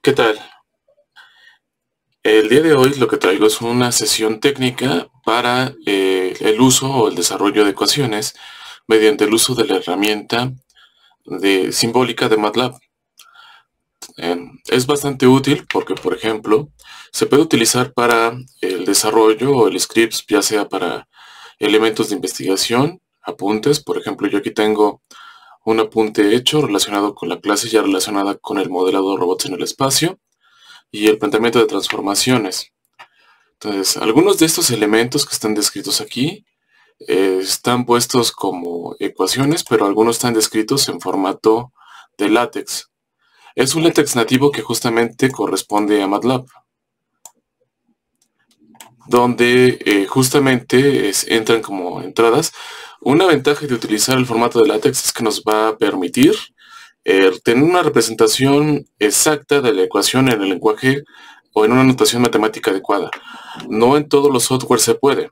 ¿Qué tal? El día de hoy lo que traigo es una sesión técnica para el uso o el desarrollo de ecuaciones mediante el uso de la herramienta simbólica de MATLAB. Es bastante útil porque, por ejemplo, se puede utilizar para el desarrollo o el script, ya sea para elementos de investigación, apuntes. Por ejemplo, yo aquí tengo un apunte hecho relacionado con la clase ya relacionada con el modelado de robots en el espacio y el planteamiento de transformaciones. Entonces, algunos de estos elementos que están descritos aquí están puestos como ecuaciones, pero algunos están descritos en formato de látex. Es un látex nativo que justamente corresponde a MATLAB, donde justamente entran como entradas. Una ventaja de utilizar el formato de látex es que nos va a permitir tener una representación exacta de la ecuación en el lenguaje o en una notación matemática adecuada. No en todos los softwares se puede,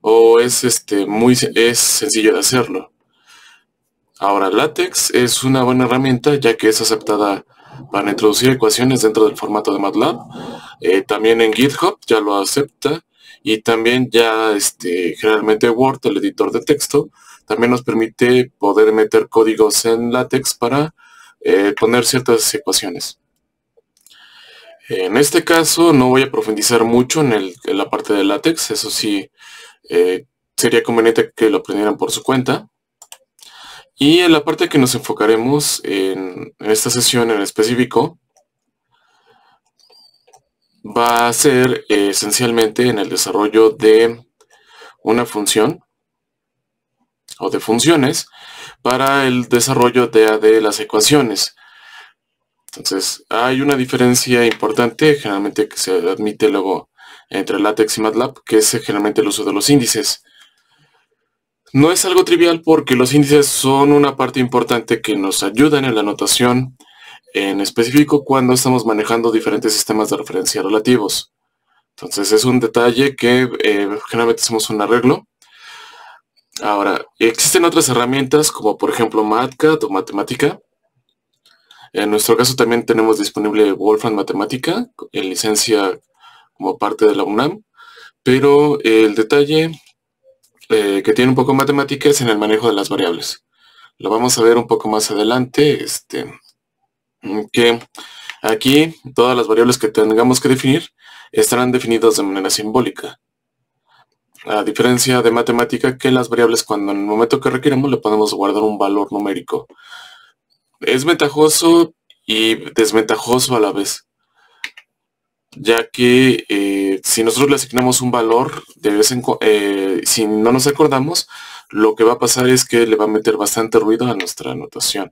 o es sencillo de hacerlo. Ahora, LaTeX es una buena herramienta ya que es aceptada para introducir ecuaciones dentro del formato de MATLAB. También en GitHub ya lo acepta, y también ya generalmente Word, el editor de texto, también nos permite poder meter códigos en LaTeX para poner ciertas ecuaciones. En este caso no voy a profundizar mucho en la parte de LaTeX, eso sí, sería conveniente que lo aprendieran por su cuenta. Y en la parte que nos enfocaremos en esta sesión en específico va a ser esencialmente en el desarrollo de una función o de funciones para el desarrollo de las ecuaciones. Entonces, hay una diferencia importante generalmente que se admite luego entre LaTeX y MATLAB, que es generalmente el uso de los índices. No es algo trivial porque los índices son una parte importante que nos ayudan en la notación, en específico cuando estamos manejando diferentes sistemas de referencia relativos. Entonces es un detalle que generalmente hacemos un arreglo. Ahora, existen otras herramientas como por ejemplo MATCAD o Mathematica. En nuestro caso también tenemos disponible Wolfram Mathematica en licencia como parte de la UNAM, pero el detalle que tiene un poco de matemática es en el manejo de las variables. Lo vamos a ver un poco más adelante, que aquí todas las variables que tengamos que definir estarán definidas de manera simbólica. A diferencia de matemática, que las variables cuando en el momento que requeramos le podemos guardar un valor numérico. Es ventajoso y desventajoso a la vez, ya que si nosotros le asignamos un valor, si no nos acordamos, lo que va a pasar es que le va a meter bastante ruido a nuestra notación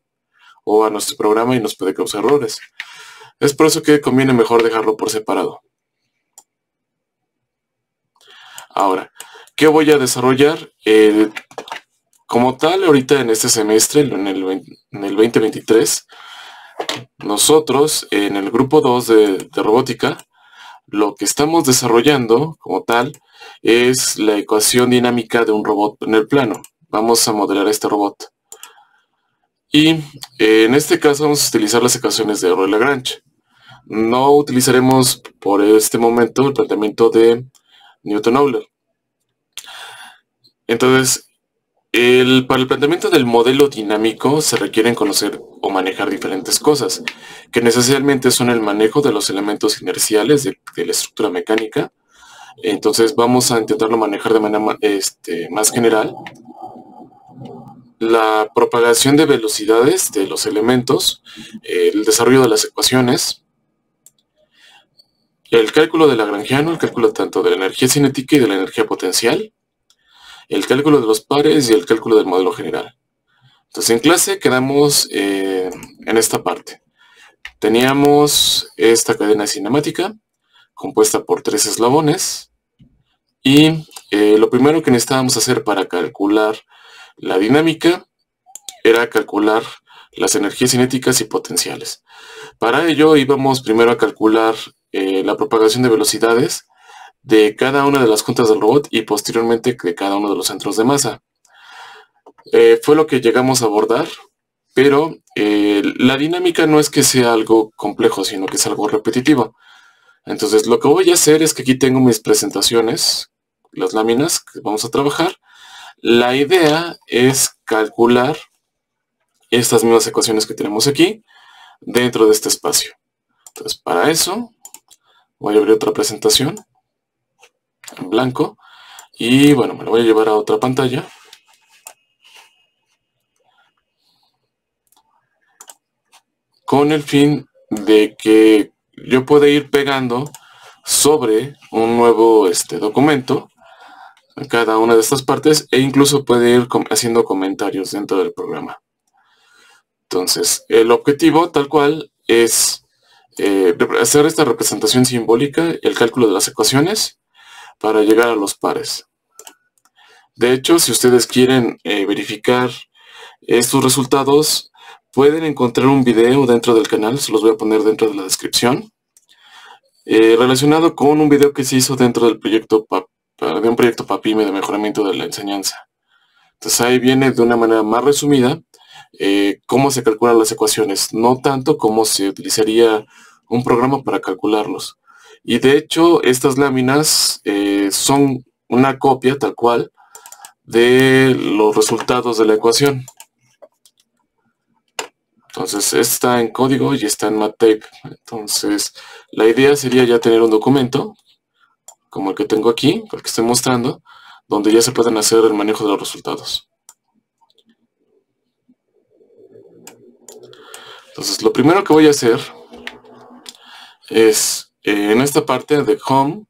o a nuestro programa y nos puede causar errores. Es por eso que conviene mejor dejarlo por separado. Ahora, ¿qué voy a desarrollar? Como tal, ahorita en este semestre, en el 2023, nosotros en el grupo 2 de robótica, lo que estamos desarrollando como tal es la ecuación dinámica de un robot en el plano. Vamos a modelar este robot. Y en este caso vamos a utilizar las ecuaciones de Euler-Lagrange. No utilizaremos por este momento el planteamiento de Newton-Euler. Entonces, para el planteamiento del modelo dinámico se requieren conocer o manejar diferentes cosas, que necesariamente son el manejo de los elementos inerciales de la estructura mecánica. Entonces vamos a intentarlo manejar de manera más general. La propagación de velocidades de los elementos, el desarrollo de las ecuaciones, el cálculo de lagrangiano, el cálculo tanto de la energía cinética y de la energía potencial, el cálculo de los pares y el cálculo del modelo general. Entonces en clase quedamos en esta parte. Teníamos esta cadena cinemática compuesta por 3 eslabones y lo primero que necesitábamos hacer para calcular la dinámica era calcular las energías cinéticas y potenciales. Para ello íbamos primero a calcular la propagación de velocidades de cada una de las juntas del robot y posteriormente de cada uno de los centros de masa. Fue lo que llegamos a abordar pero la dinámica no es que sea algo complejo, sino que es algo repetitivo. Entonces lo que voy a hacer es que aquí tengo mis presentaciones, las láminas que vamos a trabajar. La idea es calcular estas mismas ecuaciones que tenemos aquí dentro de este espacio. Entonces para eso voy a abrir otra presentación en blanco y bueno, me lo voy a llevar a otra pantalla. Con el fin de que yo pueda ir pegando sobre un nuevo documento en cada una de estas partes e incluso puede ir haciendo comentarios dentro del programa. Entonces, el objetivo tal cual es hacer esta representación simbólica, el cálculo de las ecuaciones para llegar a los pares. De hecho, si ustedes quieren verificar estos resultados, pueden encontrar un video dentro del canal, se los voy a poner dentro de la descripción, relacionado con un video que se hizo dentro del proyecto de un proyecto PAPIME de mejoramiento de la enseñanza. Entonces ahí viene de una manera más resumida cómo se calculan las ecuaciones, no tanto cómo se utilizaría un programa para calcularlos. Y de hecho estas láminas son una copia tal cual de los resultados de la ecuación. Entonces está en código y está en MathTape. Entonces la idea sería ya tener un documento como el que tengo aquí, el que estoy mostrando, donde ya se pueden hacer el manejo de los resultados. Entonces lo primero que voy a hacer es en esta parte de Home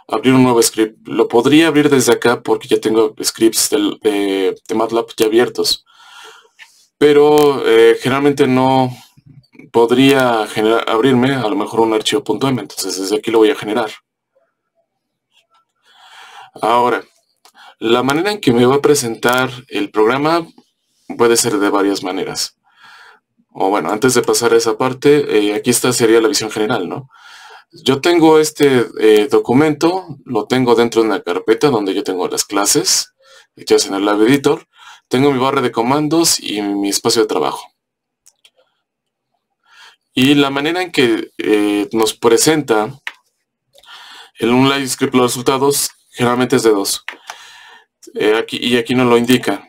abrir un nuevo script. Lo podría abrir desde acá porque ya tengo scripts de MATLAB ya abiertos. Pero generalmente no podría abrirme a lo mejor un archivo .m, entonces desde aquí lo voy a generar. Ahora, la manera en que me va a presentar el programa puede ser de varias maneras. O bueno, antes de pasar a esa parte, aquí sería la visión general, ¿no? Yo tengo este documento, lo tengo dentro de una carpeta donde yo tengo las clases hechas en el Lab Editor. Tengo mi barra de comandos y mi espacio de trabajo. Y la manera en que nos presenta en un live script los resultados generalmente es de dos. Aquí nos lo indica.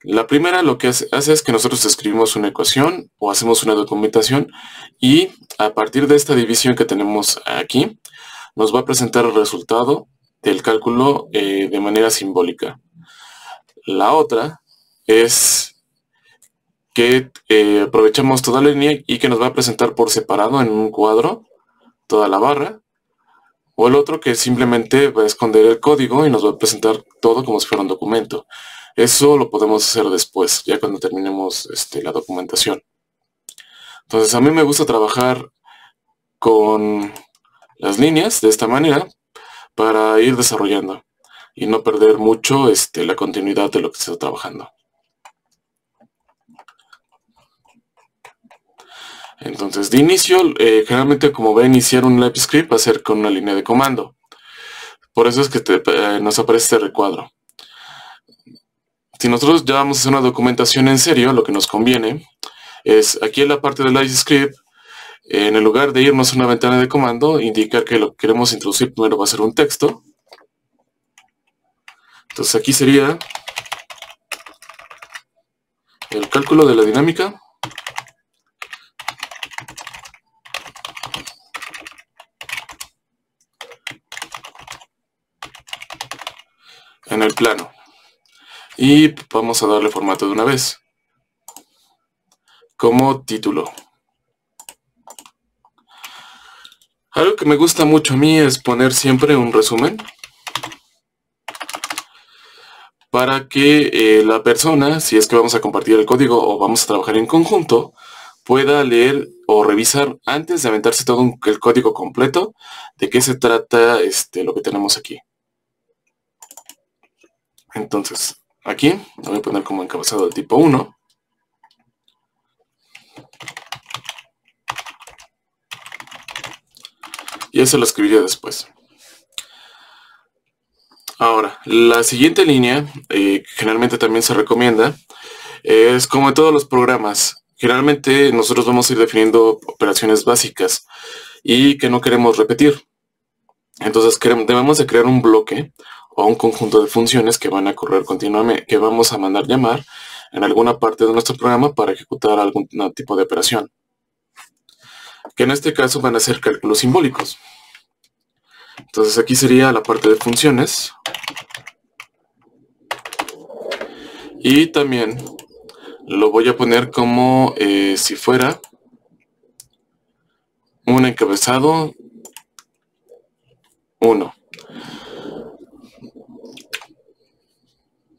La primera lo que hace es que nosotros escribimos una ecuación o hacemos una documentación y a partir de esta división que tenemos aquí nos va a presentar el resultado del cálculo de manera simbólica. La otra es que aprovechamos toda la línea y que nos va a presentar por separado en un cuadro toda la barra, o el otro que simplemente va a esconder el código y nos va a presentar todo como si fuera un documento. Eso lo podemos hacer después, ya cuando terminemos la documentación. Entonces a mí me gusta trabajar con las líneas de esta manera para ir desarrollando y no perder mucho la continuidad de lo que se está trabajando. Entonces de inicio, generalmente como va a iniciar un live script va a ser con una línea de comando. Por eso es que nos aparece este recuadro. Si nosotros ya vamos a hacer una documentación en serio, lo que nos conviene es aquí en la parte del live script, en el lugar de irnos a una ventana de comando, indicar que lo que queremos introducir primero va a ser un texto. Entonces aquí sería el cálculo de la dinámica. En el plano. Y vamos a darle formato de una vez. Como título. Algo que me gusta mucho a mí es poner siempre un resumen. Para que la persona, si es que vamos a compartir el código o vamos a trabajar en conjunto, pueda leer o revisar antes de aventarse todo el código completo de qué se trata lo que tenemos aquí. Entonces, aquí lo voy a poner como encabezado de tipo 1. Y eso lo escribiría después. Ahora, la siguiente línea, generalmente también se recomienda, Es como en todos los programas. Generalmente nosotros vamos a ir definiendo operaciones básicas y que no queremos repetir. Entonces debemos de crear un bloque o un conjunto de funciones que van a correr continuamente, que vamos a mandar llamar en alguna parte de nuestro programa para ejecutar algún tipo de operación. Que en este caso van a ser cálculos simbólicos. Entonces aquí sería la parte de funciones. Y también lo voy a poner como si fuera un encabezado 1.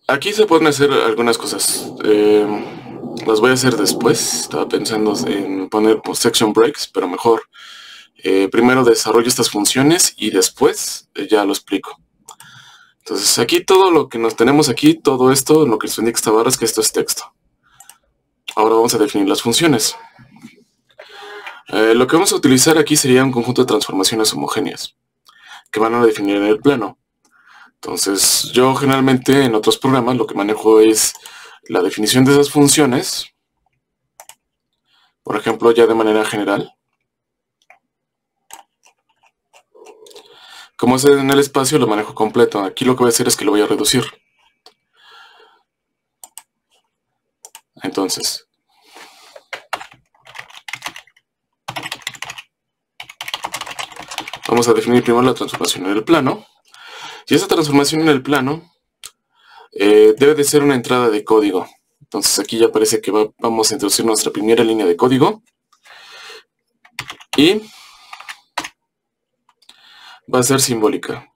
Aquí se pueden hacer algunas cosas. Las voy a hacer después. Estaba pensando en poner section breaks, pero mejor. Primero desarrollo estas funciones y después ya lo explico. Entonces aquí todo lo que nos tenemos aquí, todo esto, lo que nos indica esta barra es que esto es texto. Ahora vamos a definir las funciones. Lo que vamos a utilizar aquí sería un conjunto de transformaciones homogéneas que van a definir en el plano. Entonces yo generalmente en otros programas lo que manejo es la definición de esas funciones, por ejemplo ya de manera general. Como es en el espacio lo manejo completo. Aquí lo que voy a hacer es que lo voy a reducir. Entonces vamos a definir primero la transformación en el plano. Y esa transformación en el plano debe de ser una entrada de código. Entonces aquí ya parece que vamos a introducir nuestra primera línea de código. Y va a ser simbólica.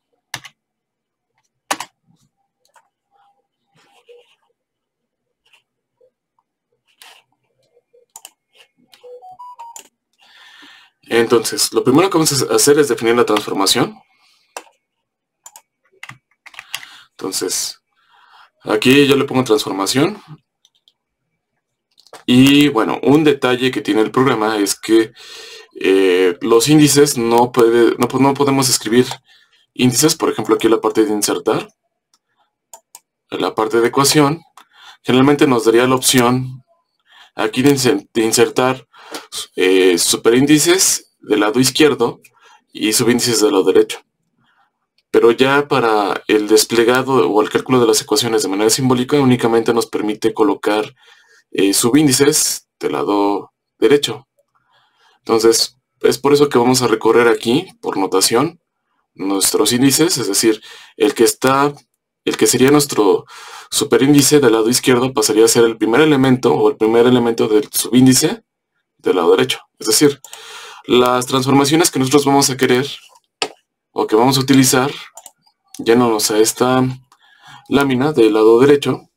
Entonces, lo primero que vamos a hacer es definir la transformación. Entonces, aquí yo le pongo transformación. Y bueno, un detalle que tiene el programa es que los índices no podemos escribir índices. Por ejemplo, aquí en la parte de insertar, en la parte de ecuación, generalmente nos daría la opción aquí de insertar superíndices del lado izquierdo y subíndices del lado derecho. Pero ya para el desplegado o el cálculo de las ecuaciones de manera simbólica únicamente nos permite colocar subíndices del lado derecho. Entonces es por eso que vamos a recorrer aquí por notación nuestros índices, es decir, el que sería nuestro superíndice del lado izquierdo pasaría a ser el primer elemento o el primer elemento del subíndice del lado derecho. Es decir, las transformaciones que nosotros vamos a querer o que vamos a utilizar, yéndonos a esta lámina del lado derecho,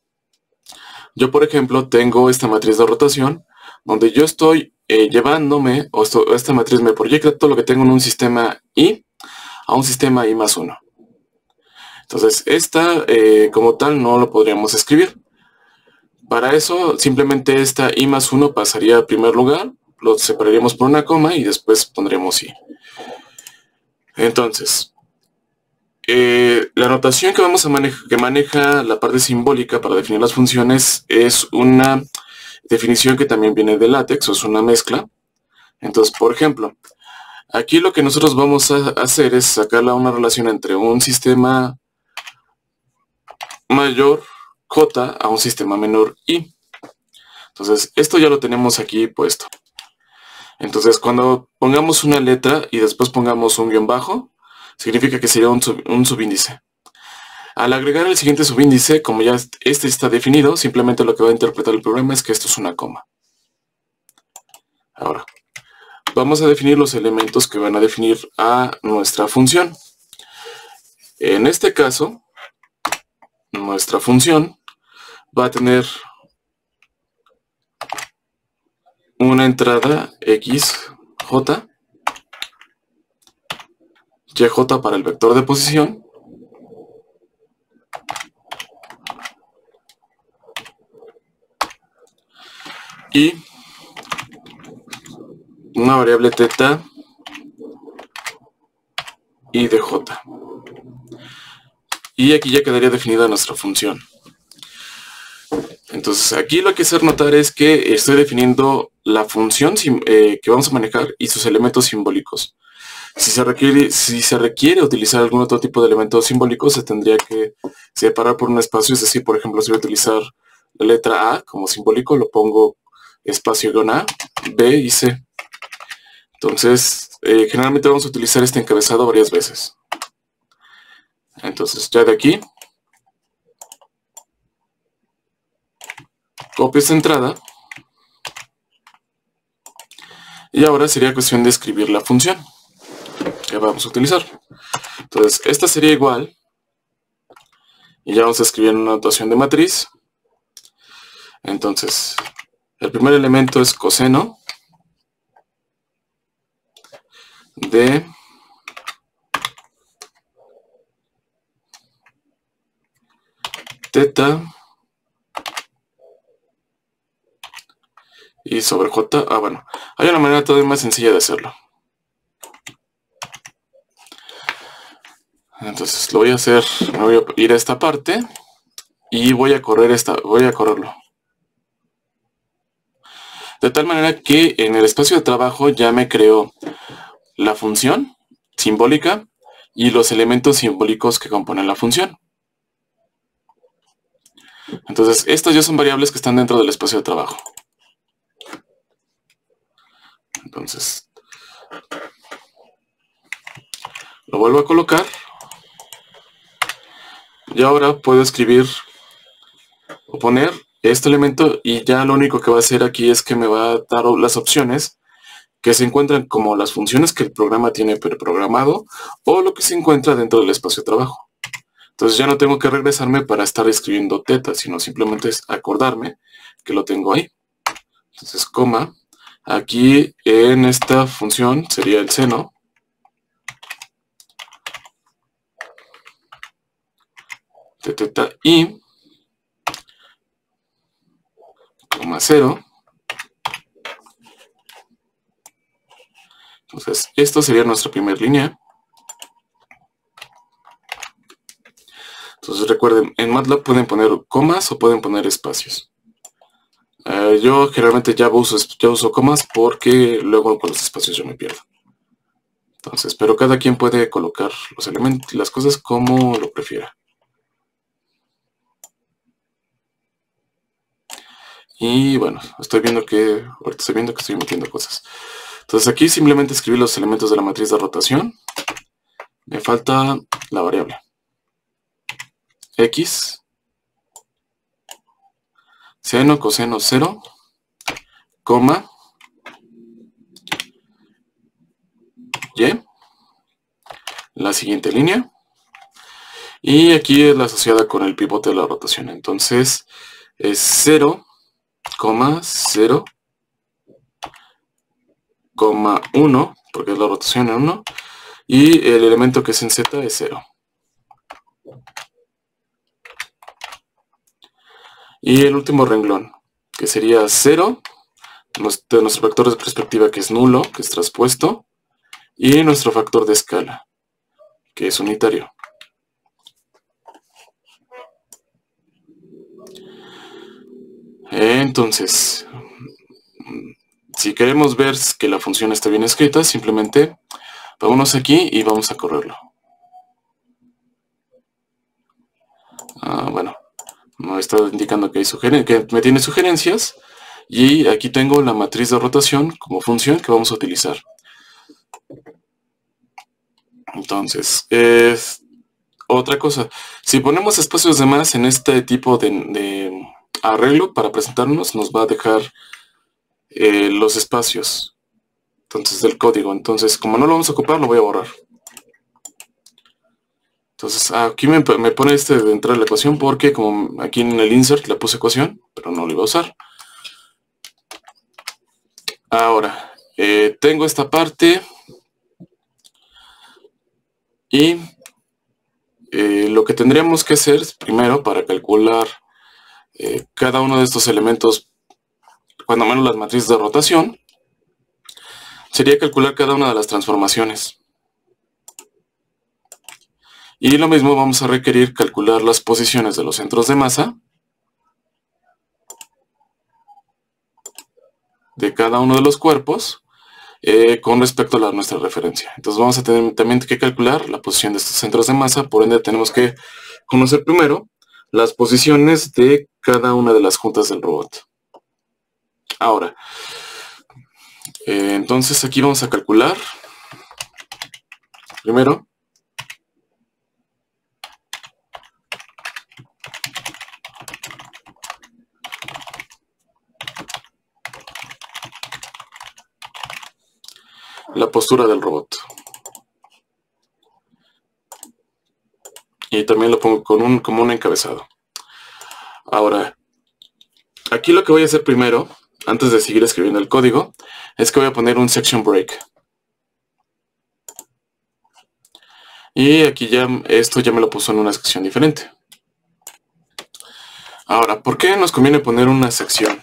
yo por ejemplo tengo esta matriz de rotación donde yo estoy llevándome, esta matriz me proyecta todo lo que tengo en un sistema I a un sistema I más 1. Entonces esta como tal no lo podríamos escribir. Para eso simplemente esta I más 1 pasaría a primer lugar, lo separaríamos por una coma y después pondremos I. Entonces, la notación que maneja la parte simbólica para definir las funciones es una definición que también viene de LaTeX, o es una mezcla. Entonces, por ejemplo, aquí lo que nosotros vamos a hacer es sacarla una relación entre un sistema mayor J a un sistema menor I. Entonces, esto ya lo tenemos aquí puesto. Entonces, cuando pongamos una letra y después pongamos un guión bajo, significa que sería un subíndice. Al agregar el siguiente subíndice, como ya este está definido, simplemente lo que va a interpretar el programa es que esto es una coma. Ahora, vamos a definir los elementos que van a definir a nuestra función. En este caso, nuestra función va a tener una entrada XJ, YJ para el vector de posición, y una variable teta y dj. Y aquí ya quedaría definida nuestra función. Entonces aquí lo que hacer notar es que estoy definiendo la función que vamos a manejar y sus elementos simbólicos. Si se requiere utilizar algún otro tipo de elementos simbólicos, se tendría que separar por un espacio. Es decir, por ejemplo, si voy a utilizar la letra A como simbólico, lo pongo espacio guión A, B y C. Entonces, generalmente vamos a utilizar este encabezado varias veces. Entonces, ya de aquí, copio esta entrada. Y ahora sería cuestión de escribir la función que vamos a utilizar. Entonces, esta sería igual. Y ya vamos a escribir una notación de matriz. Entonces, el primer elemento es coseno de teta y sobre j. Bueno, hay una manera todavía más sencilla de hacerlo. Entonces lo voy a hacer, me voy a ir a esta parte y voy a correrlo. De tal manera que en el espacio de trabajo ya me creó la función simbólica y los elementos simbólicos que componen la función. Entonces estas ya son variables que están dentro del espacio de trabajo. Entonces lo vuelvo a colocar. Y ahora puedo escribir o poner este elemento y ya lo único que va a hacer aquí es que me va a dar las opciones que se encuentran como las funciones que el programa tiene preprogramado o lo que se encuentra dentro del espacio de trabajo. Entonces ya no tengo que regresarme para estar escribiendo teta, sino simplemente es acordarme que lo tengo ahí. Entonces, coma, aquí en esta función sería el seno de teta i, coma 0. Entonces, esto sería nuestra primera línea. Entonces recuerden, en MATLAB pueden poner comas o pueden poner espacios. Yo generalmente ya uso comas porque luego con los espacios yo me pierdo. Entonces, pero cada quien puede colocar los elementos, las cosas como lo prefiera. Y bueno, ahorita estoy viendo que estoy metiendo cosas. Entonces aquí simplemente escribí los elementos de la matriz de rotación. Me falta la variable x, seno, coseno, 0, coma, y, la siguiente línea. Y aquí es la asociada con el pivote de la rotación. Entonces es 0, 0, 1, porque es la rotación en 1. Y el elemento que es en z es 0. Y el último renglón, que sería 0, nuestro factor de perspectiva que es nulo, que es traspuesto, y nuestro factor de escala, que es unitario. Entonces, si queremos ver que la función está bien escrita, simplemente vámonos aquí y vamos a correrlo. Bueno, me está indicando que me tiene sugerencias y aquí tengo la matriz de rotación como función que vamos a utilizar. Entonces, otra cosa, si ponemos espacios de más en este tipo de arreglo para presentarnos, nos va a dejar los espacios del código. Entonces, como no lo vamos a ocupar, lo voy a borrar. Entonces, aquí me pone de entrar a la ecuación porque como aquí en el insert le puse ecuación, pero no lo iba a usar. Ahora, tengo esta parte y lo que tendríamos que hacer primero para calcular cada uno de estos elementos, cuando menos las matrices de rotación, sería calcular cada una de las transformaciones. Y lo mismo vamos a requerir calcular las posiciones de los centros de masa de cada uno de los cuerpos con respecto a nuestra referencia. Entonces vamos a tener también que calcular la posición de estos centros de masa, por ende tenemos que conocer primero las posiciones de cada una de las juntas del robot. Ahora, entonces aquí vamos a calcular primero la postura del robot. Y también lo pongo como un encabezado. Ahora, aquí lo que voy a hacer primero, antes de seguir escribiendo el código, es que voy a poner un section break. Y aquí esto ya me lo puso en una sección diferente. Ahora, ¿por qué nos conviene poner una sección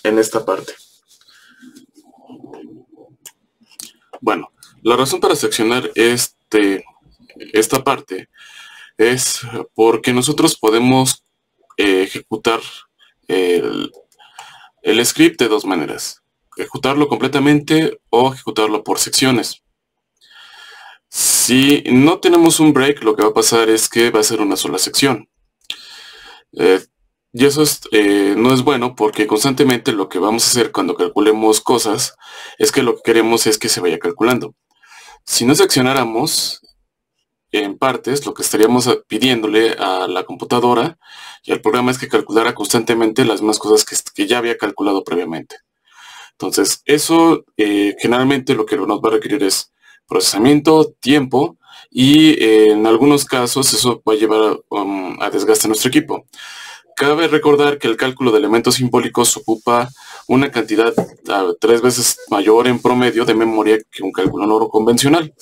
en esta parte? Bueno, la razón para seccionar esta parte es porque nosotros podemos ejecutar el script de dos maneras. Ejecutarlo completamente o ejecutarlo por secciones. Si no tenemos un break, lo que va a pasar es que va a ser una sola sección. Y eso no es bueno porque constantemente lo que vamos a hacer cuando calculemos cosas es que lo que queremos es que se vaya calculando. Si no seccionáramos en partes, lo que estaríamos pidiéndole a la computadora y al programa es que calculara constantemente las mismas cosas que ya había calculado previamente. Entonces, eso generalmente lo que nos va a requerir es procesamiento, tiempo y en algunos casos eso va a llevar a desgaste a nuestro equipo. Cabe recordar que el cálculo de elementos simbólicos ocupa una cantidad 3 veces mayor en promedio de memoria que un cálculo no convencional.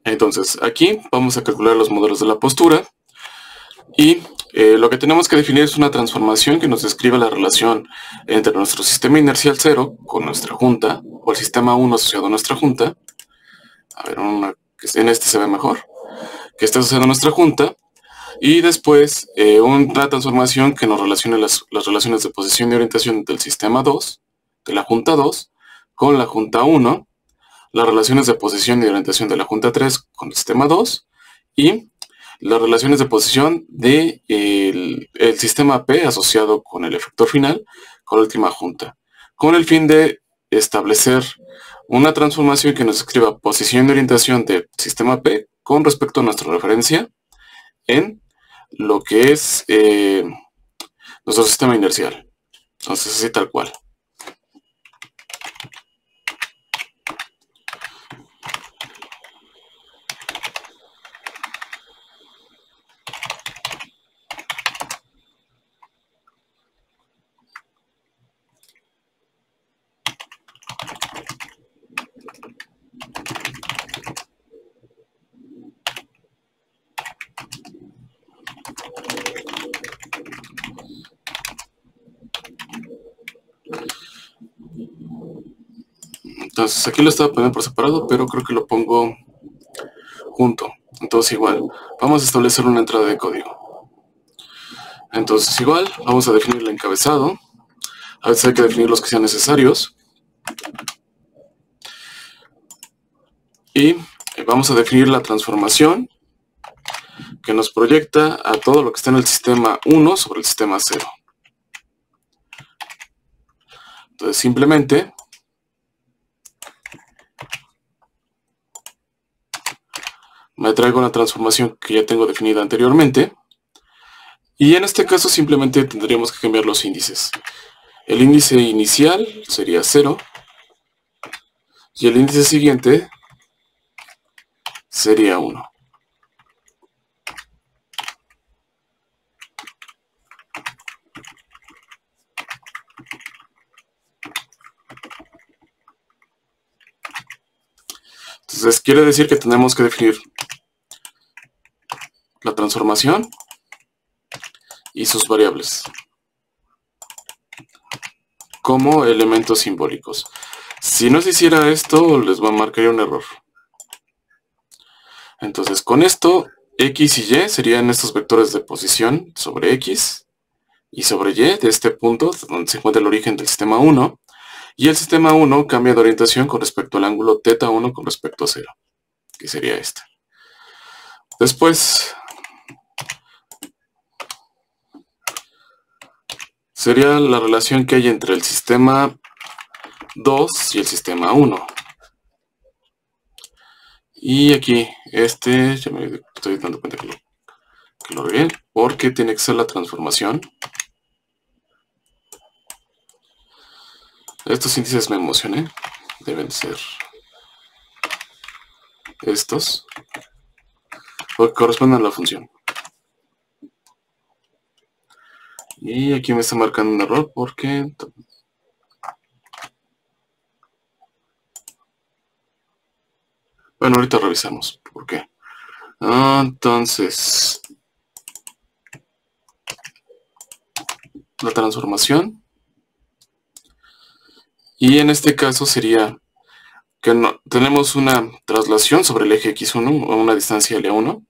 Entonces, aquí vamos a calcular los modelos de la postura y lo que tenemos que definir es una transformación que nos describa la relación entre nuestro sistema inercial 0 con nuestra junta, o el sistema 1 asociado a nuestra junta. A ver, en este se ve mejor. Que está asociado a nuestra junta. Y después una transformación que nos relacione las relaciones de posición y orientación del sistema 2, de la junta 2, con la junta 1, las relaciones de posición y orientación de la junta 3 con el sistema 2, y las relaciones de posición del el sistema P asociado con el efector final, con la última junta, con el fin de establecer una transformación que nos escriba posición y orientación del sistema P con respecto a nuestra referencia en lo que es nuestro sistema inercial. Entonces así tal cual. Entonces aquí lo estaba poniendo por separado, pero creo que lo pongo junto. Entonces igual, vamos a establecer una entrada de código. Entonces igual, vamos a definir el encabezado. A veces hay que definir los que sean necesarios. Y vamos a definir la transformación que nos proyecta a todo lo que está en el sistema 1 sobre el sistema 0. Entonces simplemente me traigo una transformación que ya tengo definida anteriormente. Y en este caso simplemente tendríamos que cambiar los índices. El índice inicial sería 0. Y el índice siguiente sería 1. Entonces quiere decir que tenemos que definir la transformación y sus variables como elementos simbólicos. Si no se hiciera esto, les va a marcar un error. Entonces con esto, X y Y serían estos vectores de posición sobre X y sobre y de este punto donde se encuentra el origen del sistema 1, y el sistema 1 cambia de orientación con respecto al ángulo θ1 con respecto a 0, que sería este. Después sería la relación que hay entre el sistema 2 y el sistema 1. Y aquí, ya me estoy dando cuenta que lo regué, porque tiene que ser la transformación. Estos índices me emocioné. Deben ser estos, porque corresponden a la función. Y aquí me está marcando un error porque... Bueno, ahorita revisamos por qué. Entonces, la transformación. Y en este caso sería que tenemos una traslación sobre el eje x1 a una distancia L1.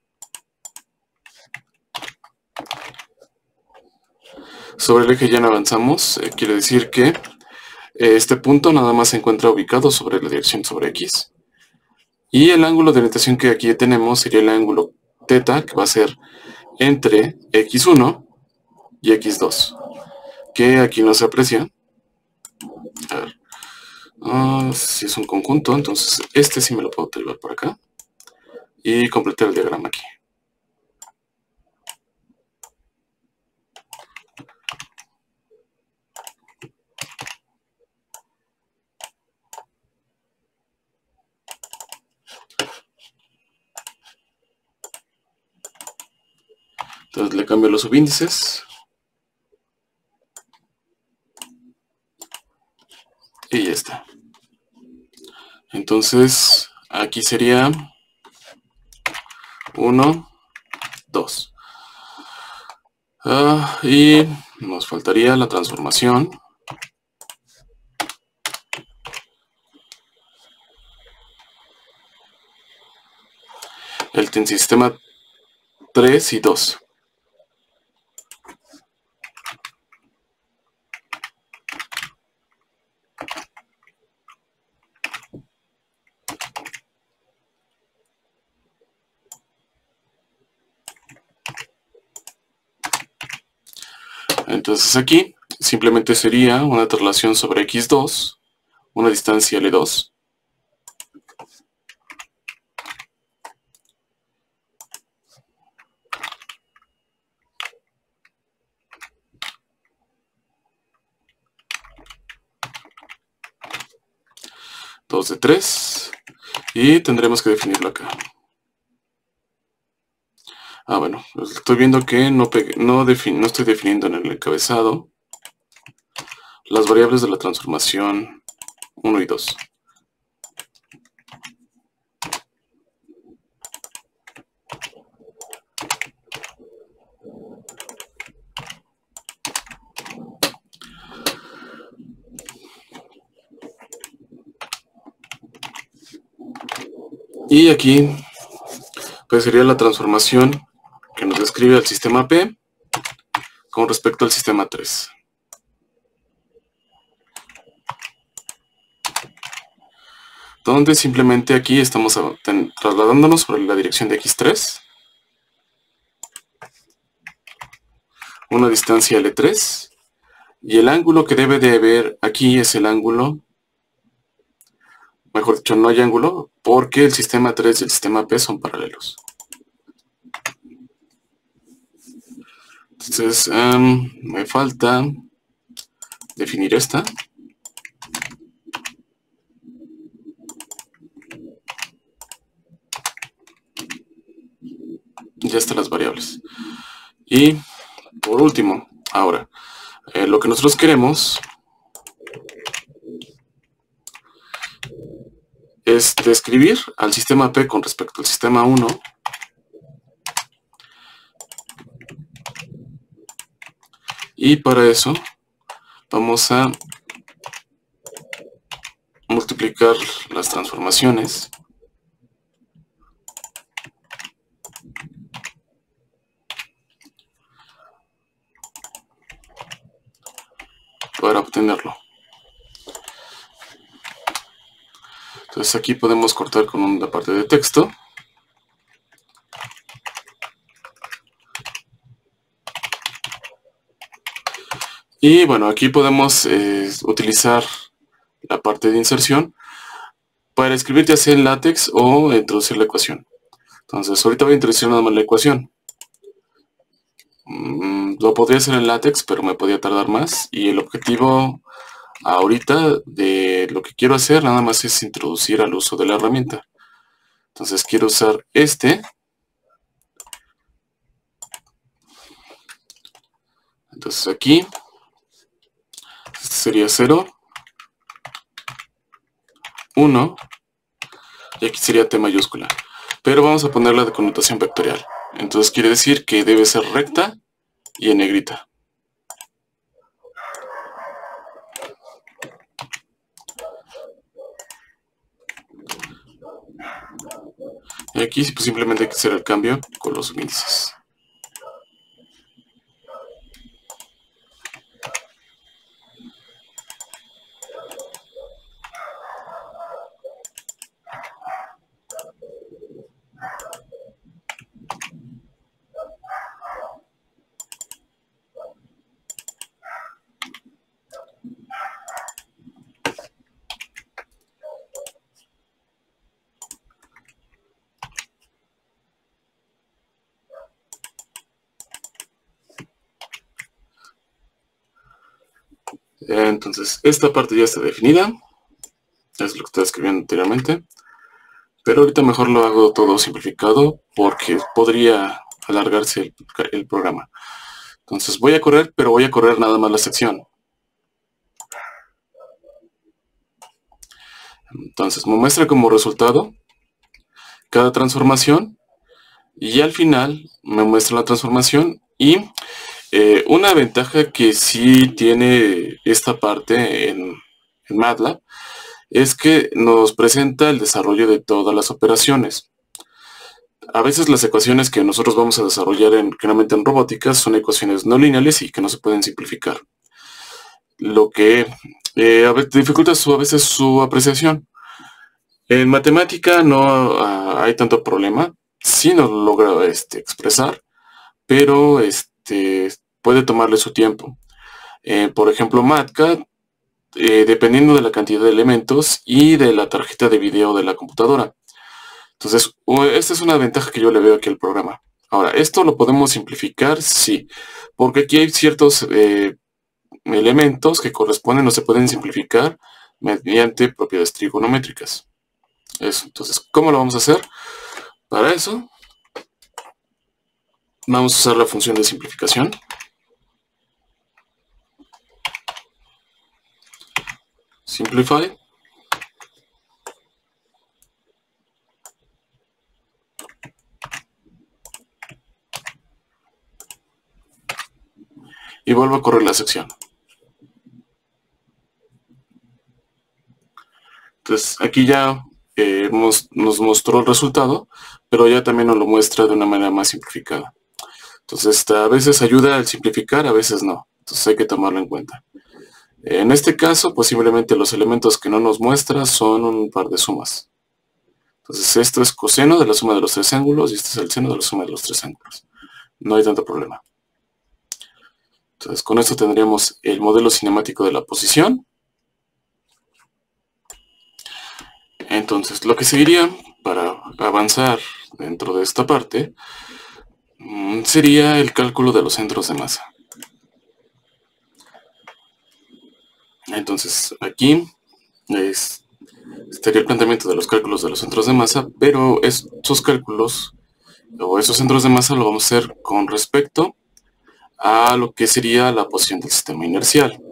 Sobre el eje ya no avanzamos, quiere decir que este punto nada más se encuentra ubicado sobre la dirección sobre x. Y el ángulo de orientación que aquí tenemos sería el ángulo θ, que va a ser entre x1 y x2, que aquí no se aprecia. A ver, si es un conjunto, entonces este sí me lo puedo derivar por acá y completar el diagrama aquí. Entonces le cambio los subíndices. Y ya está. Entonces, aquí sería 1, 2. Y nos faltaría la transformación. El sistema 3 y 2. Entonces aquí simplemente sería una traslación sobre x2, una distancia L2. Dos de 3. Y tendremos que definirlo acá. Bueno, estoy viendo que no estoy definiendo en el encabezado las variables de la transformación 1 y 2. Y aquí pues sería la transformación que nos describe el sistema P con respecto al sistema 3. Donde simplemente aquí estamos trasladándonos sobre la dirección de x3, una distancia L3, y el ángulo que debe de haber aquí es el ángulo, mejor dicho, no hay ángulo, porque el sistema 3 y el sistema P son paralelos. Entonces, me falta definir esta. Ya están las variables. Y, por último, ahora, lo que nosotros queremos es describir al sistema P con respecto al sistema 1 y para eso vamos a multiplicar las transformaciones obtenerlo. Entonces aquí podemos cortar con una parte de texto. Y bueno, aquí podemos utilizar la parte de inserción para escribir ya sea en LaTeX o introducir la ecuación. Entonces ahorita voy a introducir nada más la ecuación. Lo podría hacer en LaTeX, pero me podría tardar más. Y el objetivo ahorita de lo que quiero hacer nada más es introducir al uso de la herramienta. Entonces quiero usar este. Entonces aquí este sería 0, 1 y aquí sería T mayúscula. Pero vamos a ponerla de connotación vectorial. Entonces quiere decir que debe ser recta y en negrita. Y aquí pues, simplemente hay que hacer el cambio con los índices. Entonces, esta parte ya está definida. Es lo que estaba escribiendo anteriormente. Pero ahorita mejor lo hago todo simplificado porque podría alargarse el programa. Entonces voy a correr, pero voy a correr nada más la sección. Entonces me muestra como resultado cada transformación y al final me muestra la transformación y una ventaja que sí tiene esta parte en MATLAB es que nos presenta el desarrollo de todas las operaciones. A veces las ecuaciones que nosotros vamos a desarrollar generalmente en robótica son ecuaciones no lineales y que no se pueden simplificar. Lo que dificulta a veces su apreciación. En matemática no hay tanto problema. Sí nos logra expresar, pero puede tomarle su tiempo. Por ejemplo, MATCAD, dependiendo de la cantidad de elementos y de la tarjeta de video de la computadora. Entonces, esta es una ventaja que yo le veo aquí al programa. Ahora, ¿esto lo podemos simplificar? Sí, porque aquí hay ciertos elementos que corresponden o se pueden simplificar mediante propiedades trigonométricas. Eso. Entonces, ¿cómo lo vamos a hacer? Para eso, vamos a usar la función de simplificación. Simplify. Y vuelvo a correr la sección. Entonces, aquí ya nos mostró el resultado, pero ya también nos lo muestra de una manera más simplificada. Entonces, a veces ayuda al simplificar, a veces no. Entonces hay que tomarlo en cuenta. En este caso, posiblemente los elementos que no nos muestra son un par de sumas. Entonces, esto es coseno de la suma de los tres ángulos y este es el seno de la suma de los tres ángulos. No hay tanto problema. Entonces, con esto tendríamos el modelo cinemático de la posición. Entonces, lo que seguiría para avanzar dentro de esta parte sería el cálculo de los centros de masa. Entonces, aquí estaría el planteamiento de los cálculos de los centros de masa, pero estos cálculos o esos centros de masa lo vamos a hacer con respecto a lo que sería la posición del sistema inercial.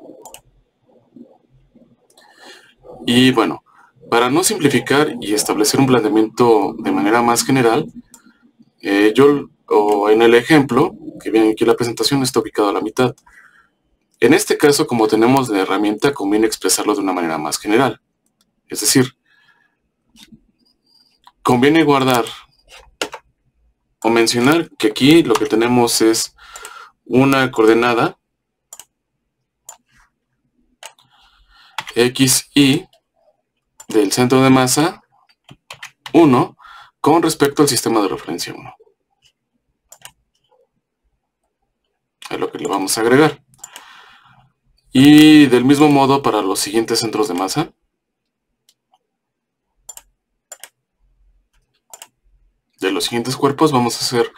Y bueno, para no simplificar y establecer un planteamiento de manera más general, en el ejemplo, que viene aquí en la presentación, está ubicado a la mitad. En este caso, como tenemos la herramienta, conviene expresarlo de una manera más general. Es decir, conviene guardar o mencionar que aquí lo que tenemos es una coordenada XY del centro de masa 1 con respecto al sistema de referencia 1. Es lo que le vamos a agregar. Y del mismo modo para los siguientes centros de masa. De los siguientes cuerpos vamos a hacer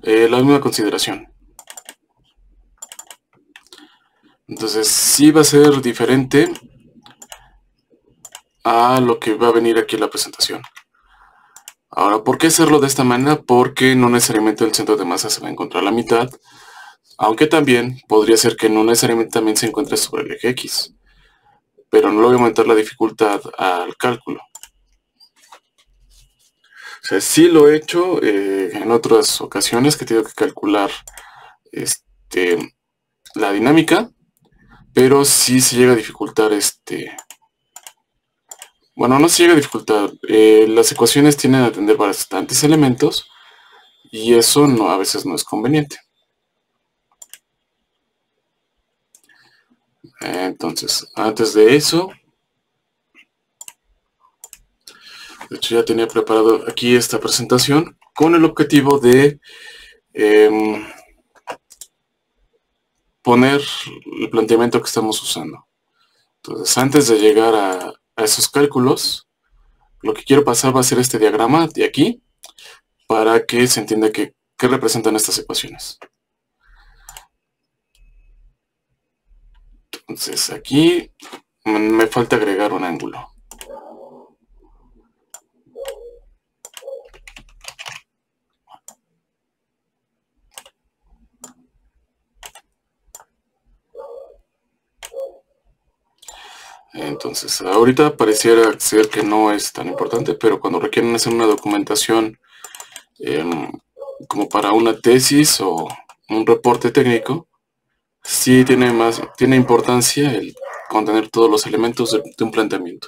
la misma consideración. Entonces sí va a ser diferente a lo que va a venir aquí en la presentación. Ahora, ¿por qué hacerlo de esta manera? Porque no necesariamente el centro de masa se va a encontrar a la mitad, aunque también podría ser que no necesariamente también se encuentre sobre el eje X, pero no le voy a aumentar la dificultad al cálculo. O sea, sí lo he hecho en otras ocasiones que tengo que calcular la dinámica, pero sí se llega a dificultar bueno, no se llega a dificultar. Las ecuaciones tienden a tener bastantes elementos y eso a veces no es conveniente. Entonces, antes de eso, de hecho ya tenía preparado aquí esta presentación con el objetivo de poner el planteamiento que estamos usando. Entonces, antes de llegar a esos cálculos, lo que quiero pasar va a ser este diagrama de aquí para que se entienda qué representan estas ecuaciones. Entonces, aquí me falta agregar un ángulo. Entonces, ahorita pareciera ser que no es tan importante, pero cuando requieren hacer una documentación como para una tesis o un reporte técnico, sí tiene importancia el contener todos los elementos de un planteamiento.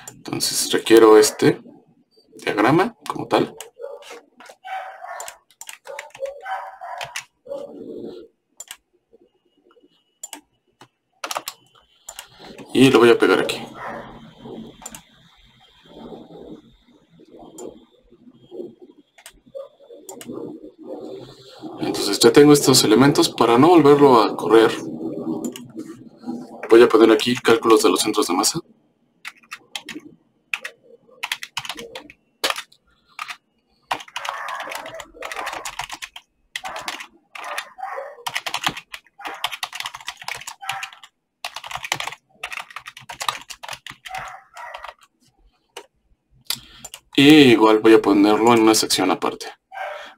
Entonces requiero este diagrama como tal. Y lo voy a pegar aquí. Entonces ya tengo estos elementos. Para no volverlo a correr, voy a poner aquí cálculos de los centros de masa. Y igual voy a ponerlo en una sección aparte.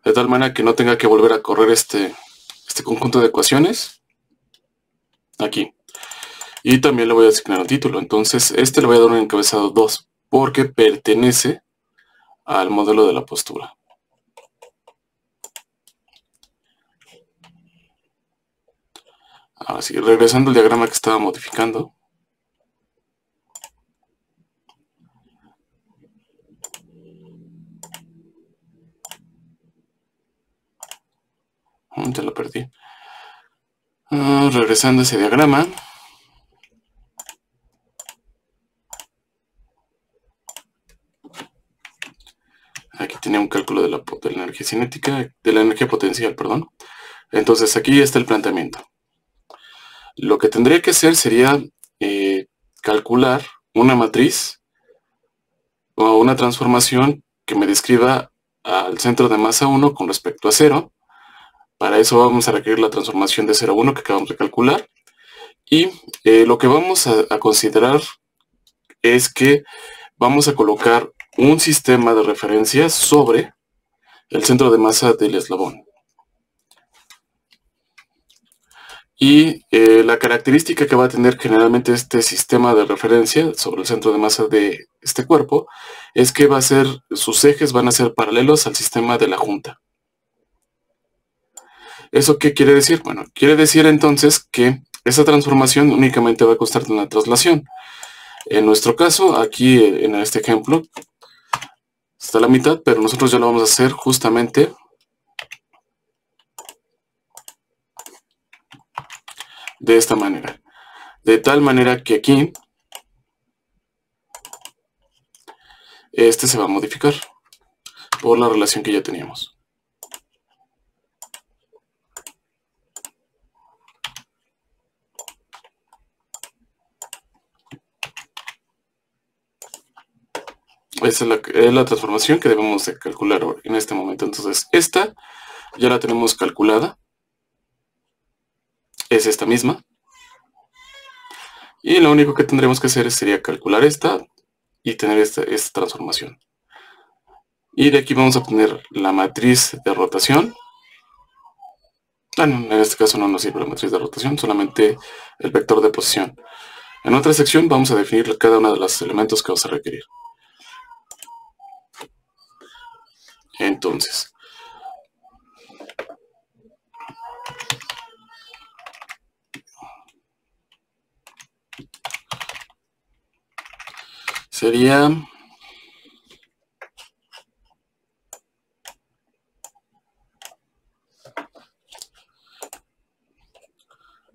De tal manera que no tenga que volver a correr este conjunto de ecuaciones aquí. Y también le voy a asignar un título. Entonces le voy a dar un encabezado 2 porque pertenece al modelo de la postura. Ahora sí, regresando al diagrama que estaba modificando. Ya lo perdí. Regresando a ese diagrama. Aquí tiene un cálculo de la energía cinética, de la energía potencial, perdón. Entonces aquí está el planteamiento. Lo que tendría que hacer sería calcular una matriz o una transformación que me describa al centro de masa 1 con respecto a 0. Para eso vamos a requerir la transformación de 0 a 1 que acabamos de calcular. Y lo que vamos a considerar es que vamos a colocar un sistema de referencia sobre el centro de masa del eslabón. Y la característica que va a tener generalmente este sistema de referencia sobre el centro de masa de este cuerpo es que sus ejes van a ser paralelos al sistema de la junta. ¿Eso qué quiere decir? Bueno, quiere decir entonces que esa transformación únicamente va a constar de una traslación. En nuestro caso, aquí en este ejemplo, está la mitad, pero nosotros ya lo vamos a hacer justamente de esta manera. De tal manera que aquí este se va a modificar por la relación que ya teníamos. Esa es la transformación que debemos de calcular en este momento. Entonces, esta ya la tenemos calculada. Es esta misma. Y lo único que tendremos que hacer sería calcular esta y tener esta transformación. Y de aquí vamos a obtener la matriz de rotación. Bueno, en este caso no nos sirve la matriz de rotación, solamente el vector de posición. En otra sección vamos a definir cada uno de los elementos que vamos a requerir. Entonces, sería...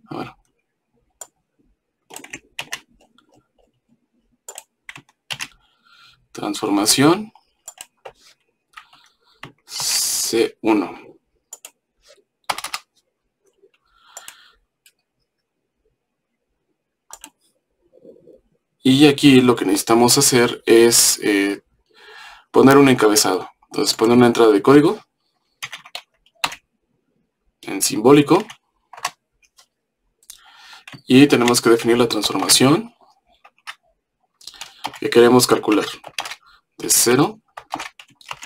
A ver. Transformación C1. Y aquí lo que necesitamos hacer es poner un encabezado. Entonces poner una entrada de código en simbólico. Y tenemos que definir la transformación que queremos calcular de 0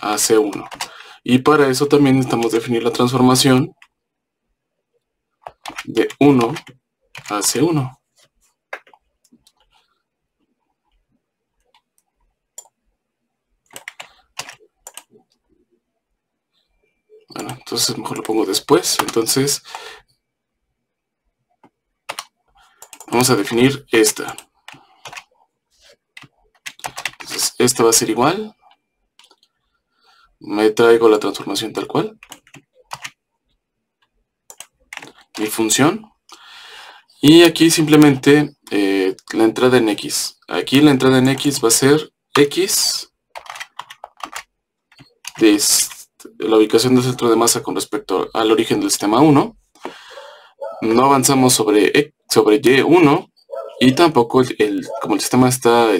a C1. Y para eso también necesitamos definir la transformación de 1 a C1. Bueno, entonces mejor lo pongo después. Entonces vamos a definir esta. Entonces esta va a ser igual. Me traigo la transformación tal cual. Mi función. Y aquí simplemente la entrada en X. Aquí la entrada en X va a ser X de la ubicación del centro de masa con respecto al origen del sistema 1. No avanzamos sobre Y1 y tampoco como el sistema está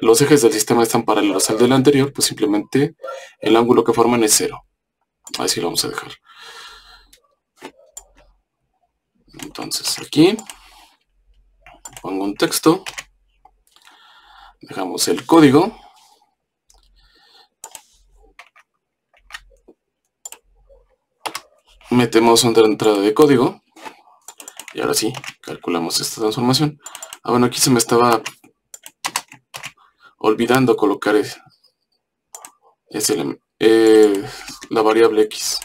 los ejes del sistema están paralelos al del anterior, pues simplemente el ángulo que forman es 0. Así lo vamos a dejar. Entonces aquí pongo un texto, dejamos el código, metemos otra entrada de código y ahora sí, calculamos esta transformación. Ah, bueno, aquí se me estaba olvidando colocar la variable X,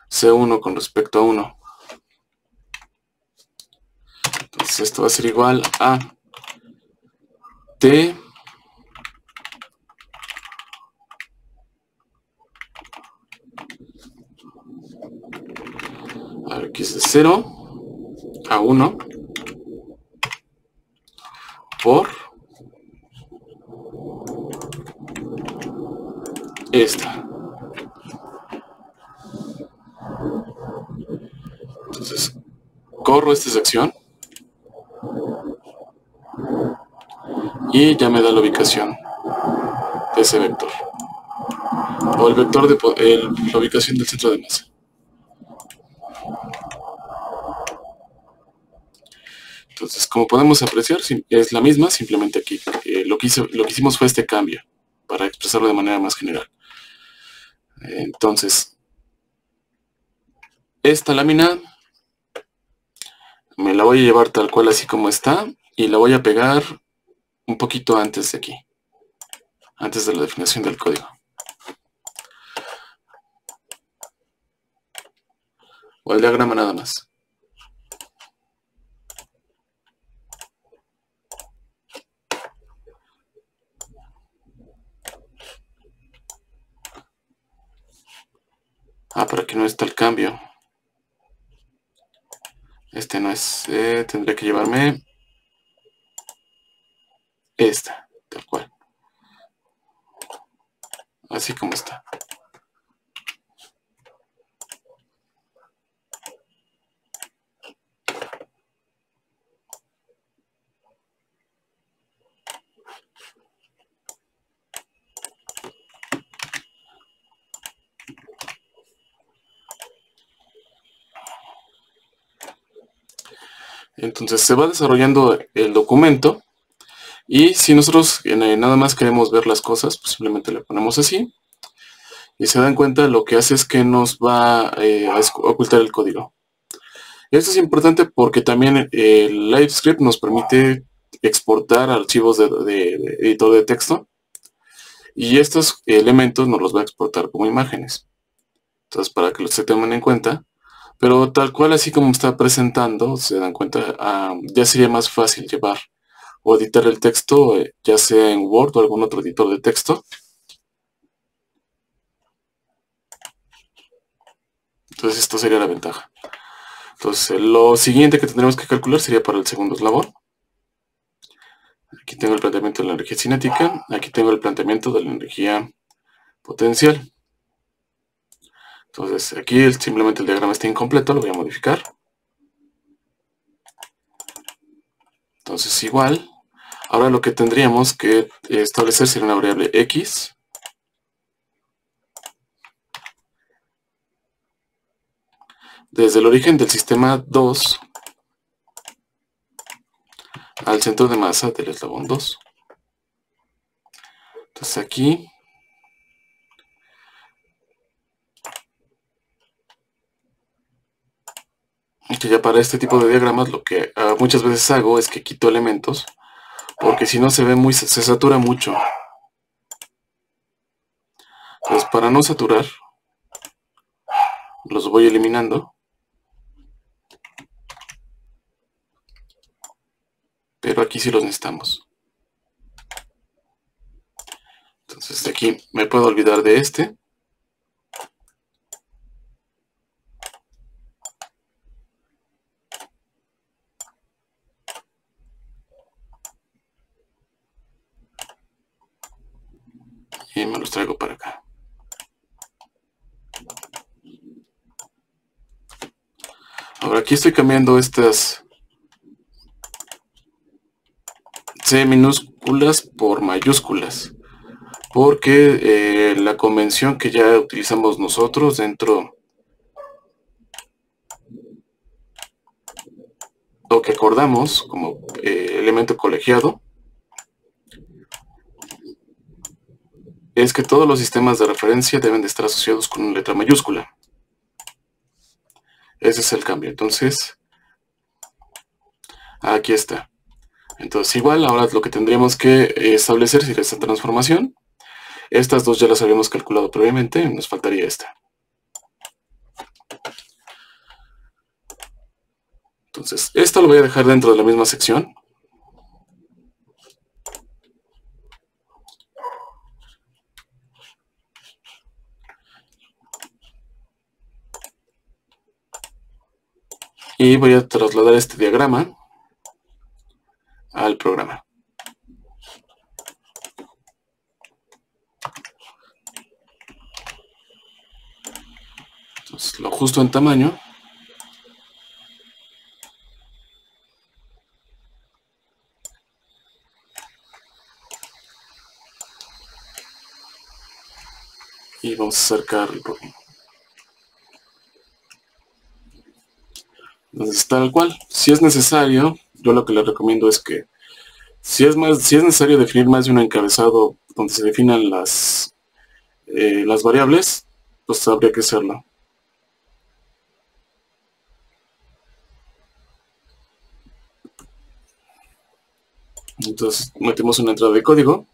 C1 con respecto a 1. Entonces esto va a ser igual a T X de 0 a 1 por esta. Entonces corro esta sección y ya me da la ubicación de ese vector, o el vector de la ubicación del centro de masa. Entonces, como podemos apreciar, es la misma, simplemente aquí lo que hicimos fue este cambio para expresarlo de manera más general. Entonces, esta lámina me la voy a llevar tal cual así como está y la voy a pegar un poquito antes de aquí, antes de la definición del código. O el diagrama nada más. Ah, pero aquí no está el cambio. Este no es, tendría que llevarme esta, tal cual. Así como está. Entonces se va desarrollando el documento y si nosotros nada más queremos ver las cosas, pues simplemente le ponemos así y se dan cuenta lo que hace es que nos va a ocultar el código. Esto es importante porque también el LiveScript nos permite exportar archivos de editor de texto y estos elementos nos los va a exportar como imágenes. Entonces para que se tomen en cuenta. Pero tal cual así como está presentando, se dan cuenta, ya sería más fácil llevar o editar el texto, ya sea en Word o algún otro editor de texto. Entonces esto sería la ventaja. Entonces lo siguiente que tendremos que calcular sería para el segundo eslabón. Aquí tengo el planteamiento de la energía cinética, aquí tengo el planteamiento de la energía potencial. Entonces aquí simplemente el diagrama está incompleto, lo voy a modificar. Entonces igual, ahora lo que tendríamos que establecer sería una variable x. Desde el origen del sistema 2 al centro de masa del eslabón 2. Entonces aquí que ya para este tipo de diagramas lo que muchas veces hago es que quito elementos porque si no se satura mucho. Entonces para no saturar los voy eliminando, pero aquí sí los necesitamos. Entonces de aquí me puedo olvidar de este. Y me los traigo para acá. Ahora aquí estoy cambiando estas C minúsculas por mayúsculas, porque la convención que ya utilizamos nosotros dentro, o que acordamos como elemento colegiado, es que todos los sistemas de referencia deben de estar asociados con una letra mayúscula. Ese es el cambio. Entonces, aquí está. Entonces, igual, ahora lo que tendríamos que establecer sería esta transformación. Estas dos ya las habíamos calculado previamente, nos faltaría esta. Entonces, esto lo voy a dejar dentro de la misma sección. Y voy a trasladar este diagrama al programa. Entonces, lo ajusto en tamaño. Y vamos a acercar el programa. Entonces, tal cual, si es necesario, yo lo que les recomiendo es que si es necesario definir más de un encabezado donde se definan las variables, pues habría que hacerlo. Entonces metemos una entrada de código.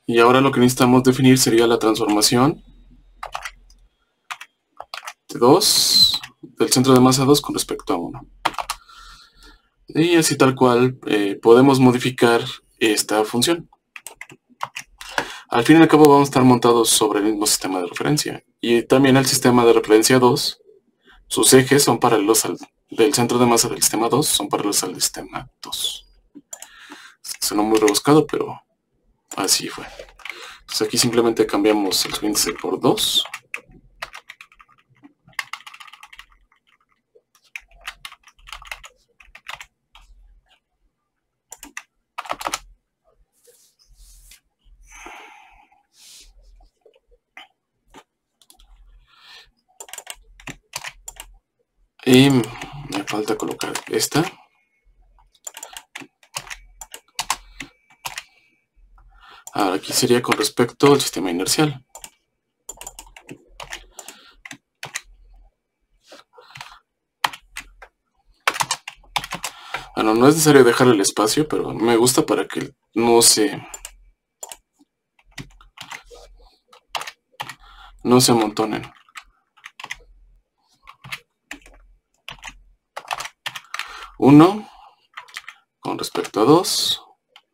Y ahora lo que necesitamos definir sería la transformación de 2, del centro de masa 2 con respecto a 1. Y así tal cual podemos modificar esta función. Al fin y al cabo vamos a estar montados sobre el mismo sistema de referencia. Y también el sistema de referencia 2, sus ejes son paralelos del centro de masa del sistema 2, son paralelos al sistema 2. Suena muy rebuscado, pero así fue. Entonces aquí simplemente cambiamos el índice por 2. Y me falta colocar esta. Ahora aquí sería con respecto al sistema inercial. Bueno, no es necesario dejar el espacio, pero me gusta para que no se amontonen. Uno con respecto a 2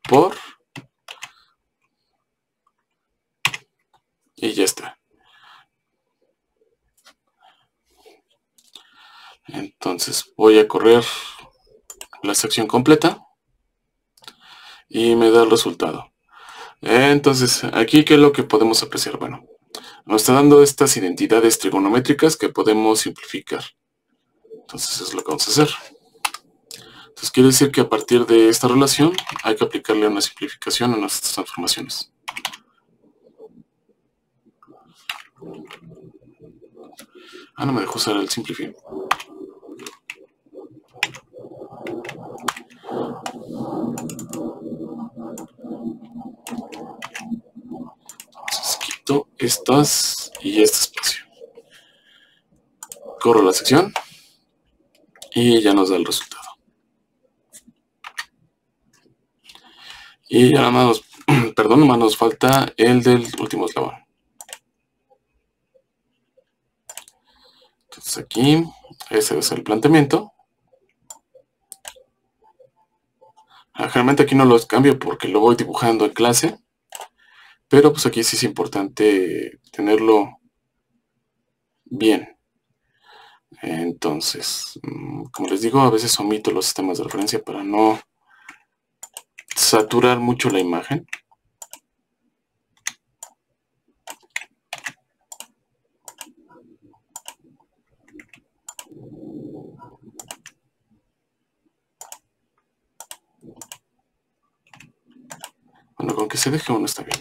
por, y ya está. Entonces voy a correr la sección completa y me da el resultado. Entonces aquí, ¿qué es lo que podemos apreciar? Bueno, nos está dando estas identidades trigonométricas que podemos simplificar. Entonces es lo que vamos a hacer. Entonces quiere decir que a partir de esta relación hay que aplicarle una simplificación a nuestras transformaciones. No me dejó usar el Simplify. Entonces quito estas y este espacio. Corro la sección y ya nos da el resultado. Y ya nada más nos falta el del último eslabón. Entonces aquí, ese es el planteamiento. Generalmente aquí no los cambio porque lo voy dibujando en clase, pero pues aquí sí es importante tenerlo bien. Entonces, como les digo, a veces omito los sistemas de referencia para no saturar mucho la imagen. Bueno, con que se deje uno está bien.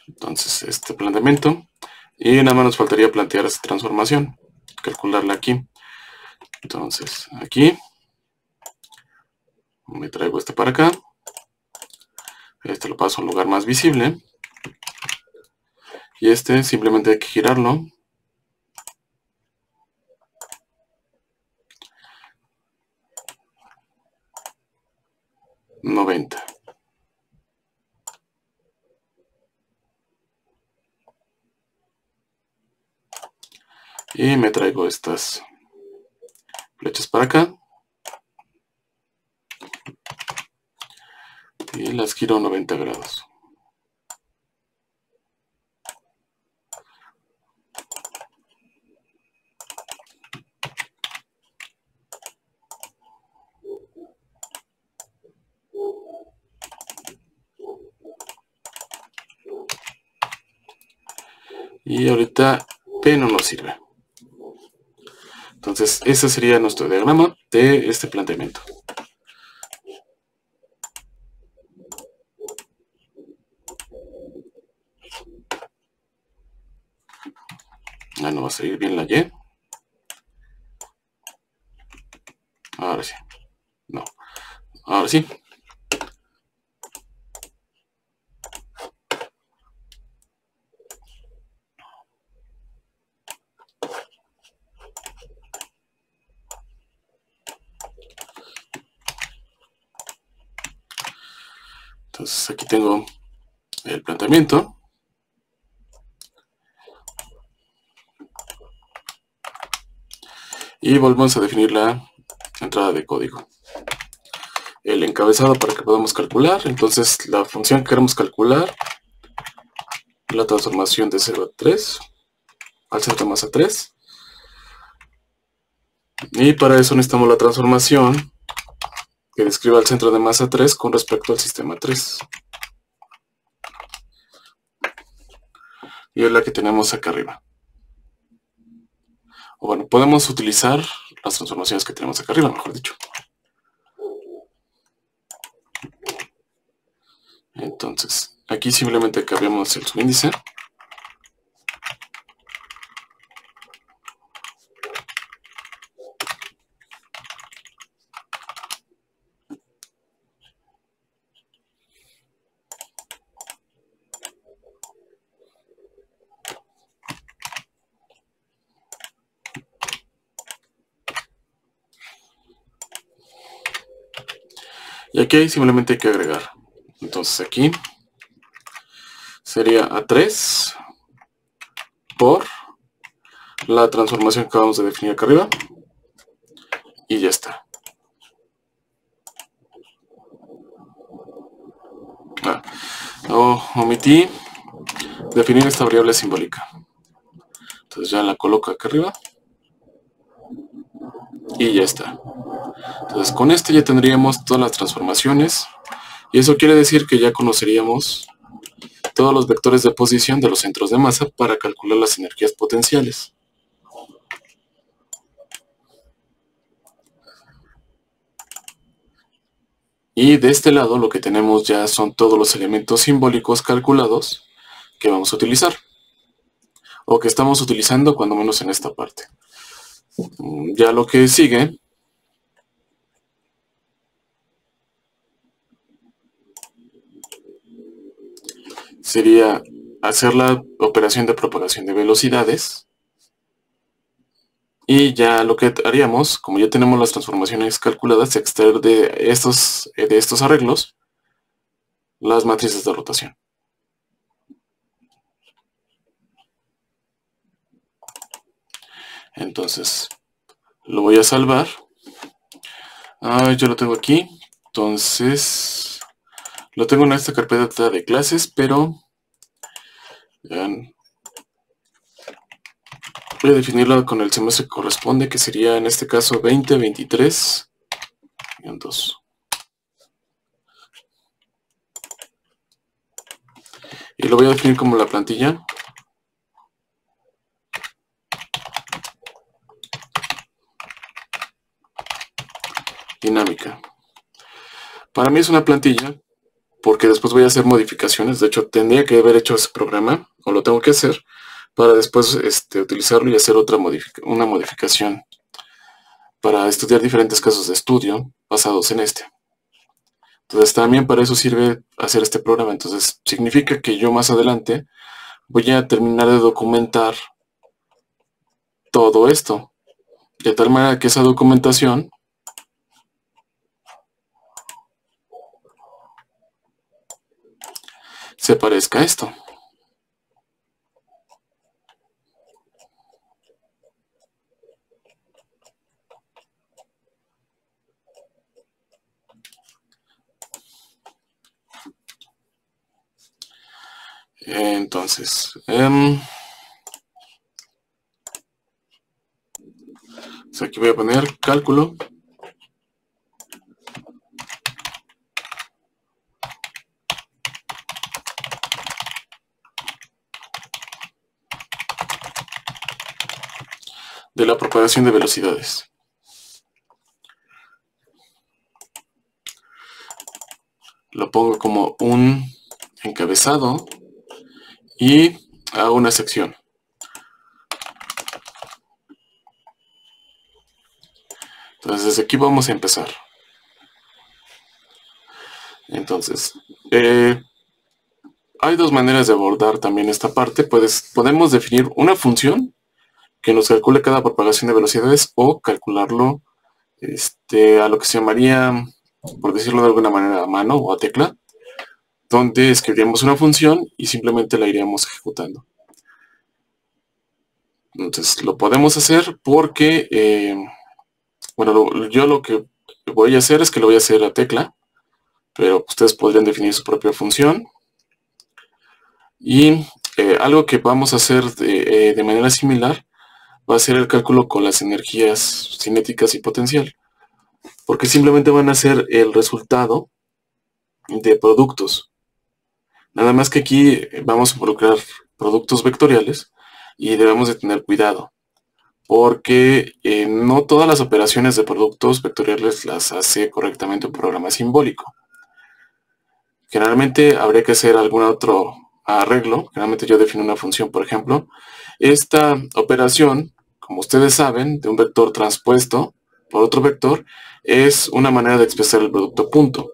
Entonces, este planteamiento. Y nada más nos faltaría plantear esta transformación. Calcularla aquí. Entonces, aquí. Me traigo este para acá. Este lo paso a un lugar más visible. Y este simplemente hay que girarlo. $90. Y me traigo estas flechas para acá. Y las giro 90 grados. Y ahorita P no nos sirve. Entonces, ese sería nuestro diagrama de este planteamiento. No va a salir bien la Y. Ahora sí. No. Ahora sí. Entonces aquí tengo el planteamiento. Y volvemos a definir la entrada de código. El encabezado para que podamos calcular. Entonces la función que queremos calcular, la transformación de 0 a 3, al centro de masa 3. Y para eso necesitamos la transformación que describa el centro de masa 3 con respecto al sistema 3. Y es la que tenemos acá arriba. O bueno, podemos utilizar las transformaciones que tenemos acá arriba, mejor dicho. Entonces, aquí simplemente cambiamos el subíndice. Y aquí simplemente hay que agregar. Entonces aquí sería A3 por la transformación que acabamos de definir acá arriba. Y ya está. Omití definir esta variable simbólica. Entonces ya la coloco acá arriba. Y ya está. Entonces con esto ya tendríamos todas las transformaciones. Y eso quiere decir que ya conoceríamos todos los vectores de posición de los centros de masa para calcular las energías potenciales. Y de este lado lo que tenemos ya son todos los elementos simbólicos calculados que vamos a utilizar. O que estamos utilizando cuando menos en esta parte. Ya lo que sigue sería hacer la operación de propagación de velocidades. Y ya lo que haríamos, como ya tenemos las transformaciones calculadas, extraer de estos arreglos las matrices de rotación. Entonces, lo voy a salvar. Yo lo tengo aquí. Entonces, lo tengo en esta carpeta de clases, pero vean, voy a definirlo con el semestre que corresponde, que sería en este caso 2023. 2. Y lo voy a definir como la plantilla. Dinámica. Para mí es una plantilla porque después voy a hacer modificaciones. De hecho, tendría que haber hecho ese programa, o lo tengo que hacer, para después utilizarlo y hacer una modificación para estudiar diferentes casos de estudio basados en este. Entonces también para eso sirve hacer este programa. Entonces significa que yo más adelante voy a terminar de documentar todo esto, de tal manera que esa documentación se parezca a esto. Entonces, aquí voy a poner cálculo. De la propagación de velocidades. Lo pongo como un encabezado y hago una sección. Entonces desde aquí vamos a empezar. Entonces, hay dos maneras de abordar también esta parte. Podemos definir una función que nos calcule cada propagación de velocidades o calcularlo a lo que se llamaría, por decirlo de alguna manera, a mano o a tecla, donde escribiríamos una función y simplemente la iríamos ejecutando. Entonces lo podemos hacer porque, bueno, yo lo que voy a hacer es que lo voy a hacer a tecla, pero ustedes podrían definir su propia función. Y algo que vamos a hacer de manera similar va a ser el cálculo con las energías cinéticas y potencial, porque simplemente van a ser el resultado de productos. Nada más que aquí vamos a involucrar productos vectoriales y debemos de tener cuidado, porque no todas las operaciones de productos vectoriales las hace correctamente un programa simbólico. Generalmente habría que hacer algún otro arreglo. Generalmente yo defino una función, por ejemplo. Esta operación, como ustedes saben, de un vector transpuesto por otro vector, es una manera de expresar el producto punto.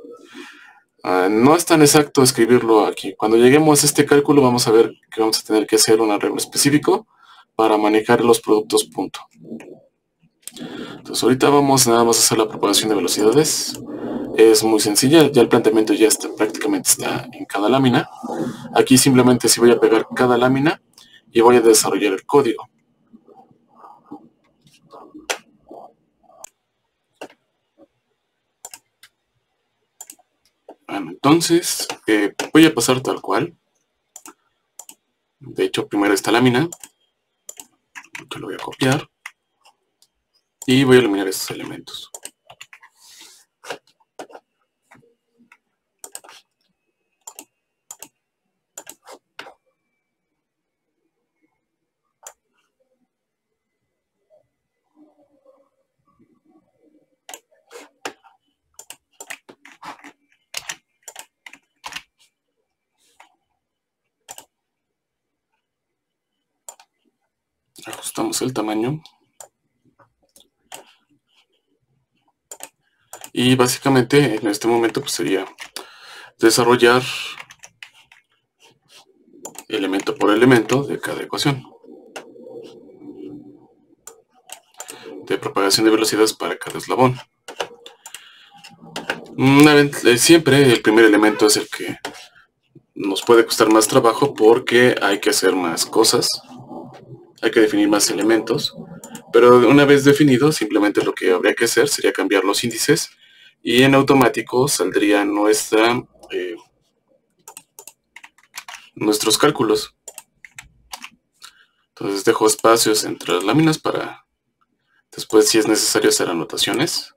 No es tan exacto escribirlo aquí. Cuando lleguemos a este cálculo vamos a ver que vamos a tener que hacer un arreglo específico para manejar los productos punto. Entonces ahorita vamos nada más a hacer la propagación de velocidades. Es muy sencilla, ya el planteamiento ya está, prácticamente está en cada lámina. Aquí simplemente sí voy a pegar cada lámina y voy a desarrollar el código. Bueno, entonces voy a pasar tal cual. De hecho, primero esta lámina, que lo voy a copiar, y voy a eliminar estos elementos. Ajustamos el tamaño. Y básicamente en este momento pues sería desarrollar elemento por elemento de cada ecuación de propagación de velocidades para cada eslabón. Siempre el primer elemento es el que nos puede costar más trabajo porque hay que hacer más cosas, hay que definir más elementos, pero una vez definido simplemente lo que habría que hacer sería cambiar los índices y en automático saldría nuestros cálculos. Entonces dejo espacios entre las láminas para después, si es necesario, hacer anotaciones.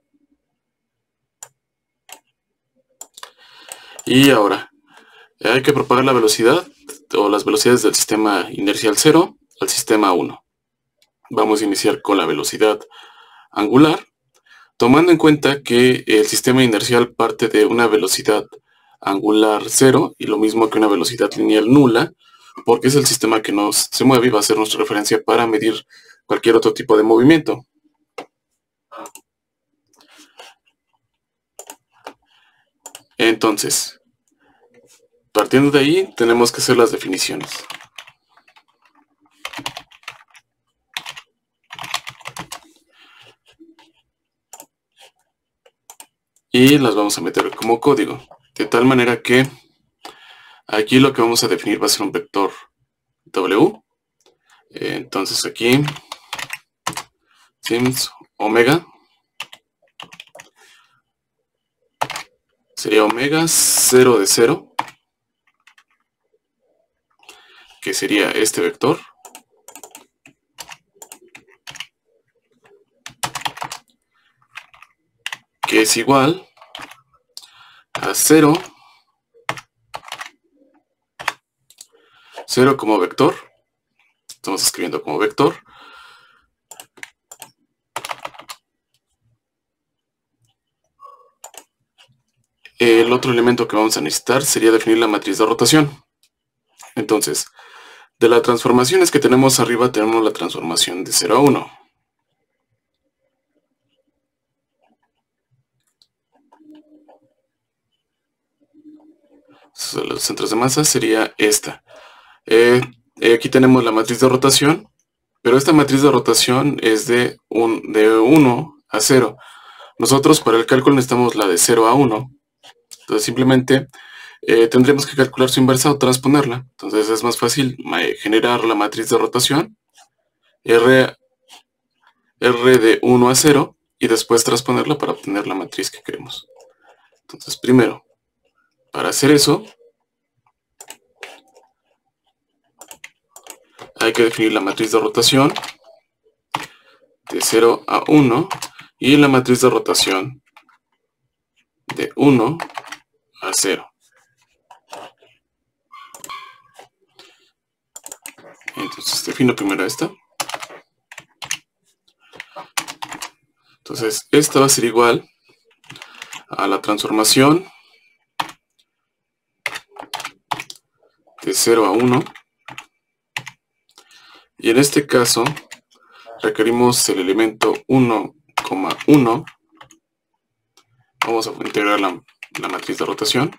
Y ahora, hay que propagar la velocidad o las velocidades del sistema inercial 0 al sistema 1. Vamos a iniciar con la velocidad angular, tomando en cuenta que el sistema inercial parte de una velocidad angular 0 y lo mismo que una velocidad lineal nula, porque es el sistema que se mueve y va a ser nuestra referencia para medir cualquier otro tipo de movimiento. Entonces, partiendo de ahí, tenemos que hacer las definiciones. Y las vamos a meter como código, de tal manera que aquí lo que vamos a definir va a ser un vector W. Entonces aquí, sims omega, sería omega 0 de 0, que sería este vector, que es igual a 0 como vector. Estamos escribiendo como vector. El otro elemento que vamos a necesitar sería definir la matriz de rotación. Entonces, de las transformaciones que tenemos arriba, tenemos la transformación de 0 a 1. Los centros de masa sería esta. Aquí tenemos la matriz de rotación, pero esta matriz de rotación es de 1 a 0. Nosotros para el cálculo necesitamos la de 0 a 1. Entonces simplemente tendremos que calcular su inversa o transponerla. Entonces es más fácil generar la matriz de rotación R de 1 a 0 y después transponerla para obtener la matriz que queremos. Entonces, primero, para hacer eso, hay que definir la matriz de rotación de 0 a 1 y la matriz de rotación de 1 a 0. Entonces defino primero esta. Entonces esta va a ser igual a la transformación de 0 a 1. Y en este caso requerimos el elemento 1,1. Vamos a integrar la matriz de rotación.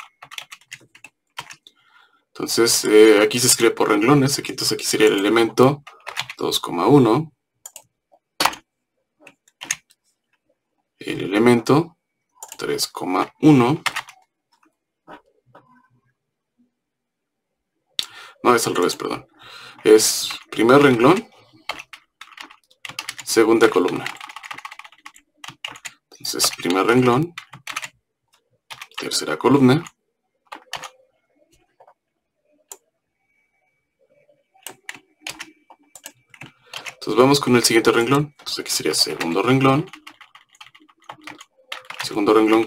Entonces aquí se escribe por renglones. Entonces aquí sería el elemento 2,1. El elemento 3,1. No, es al revés, perdón. Es primer renglón, segunda columna. Entonces, primer renglón, tercera columna. Entonces vamos con el siguiente renglón. Entonces aquí sería segundo renglón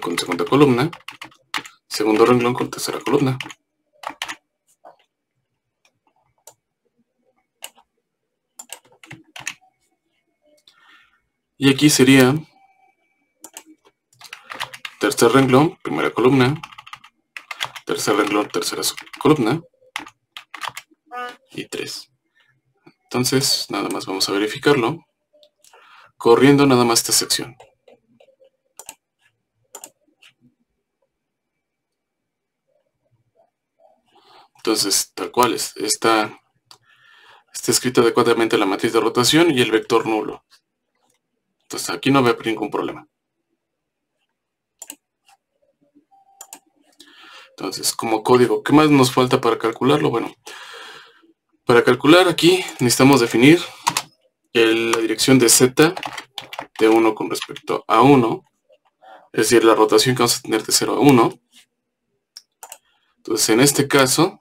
con segunda columna, segundo renglón con tercera columna. Y aquí sería tercer renglón, primera columna, tercer renglón, tercera columna y 3. Entonces, nada más vamos a verificarlo, corriendo nada más esta sección. Entonces, tal cual está escrito adecuadamente la matriz de rotación y el vector nulo. Entonces, aquí no va a haber ningún problema. Entonces, como código, ¿qué más nos falta para calcularlo? Bueno, para calcular aquí necesitamos definir la dirección de z de 1 con respecto a 1, es decir, la rotación que vamos a tener de 0 a 1. Entonces, en este caso,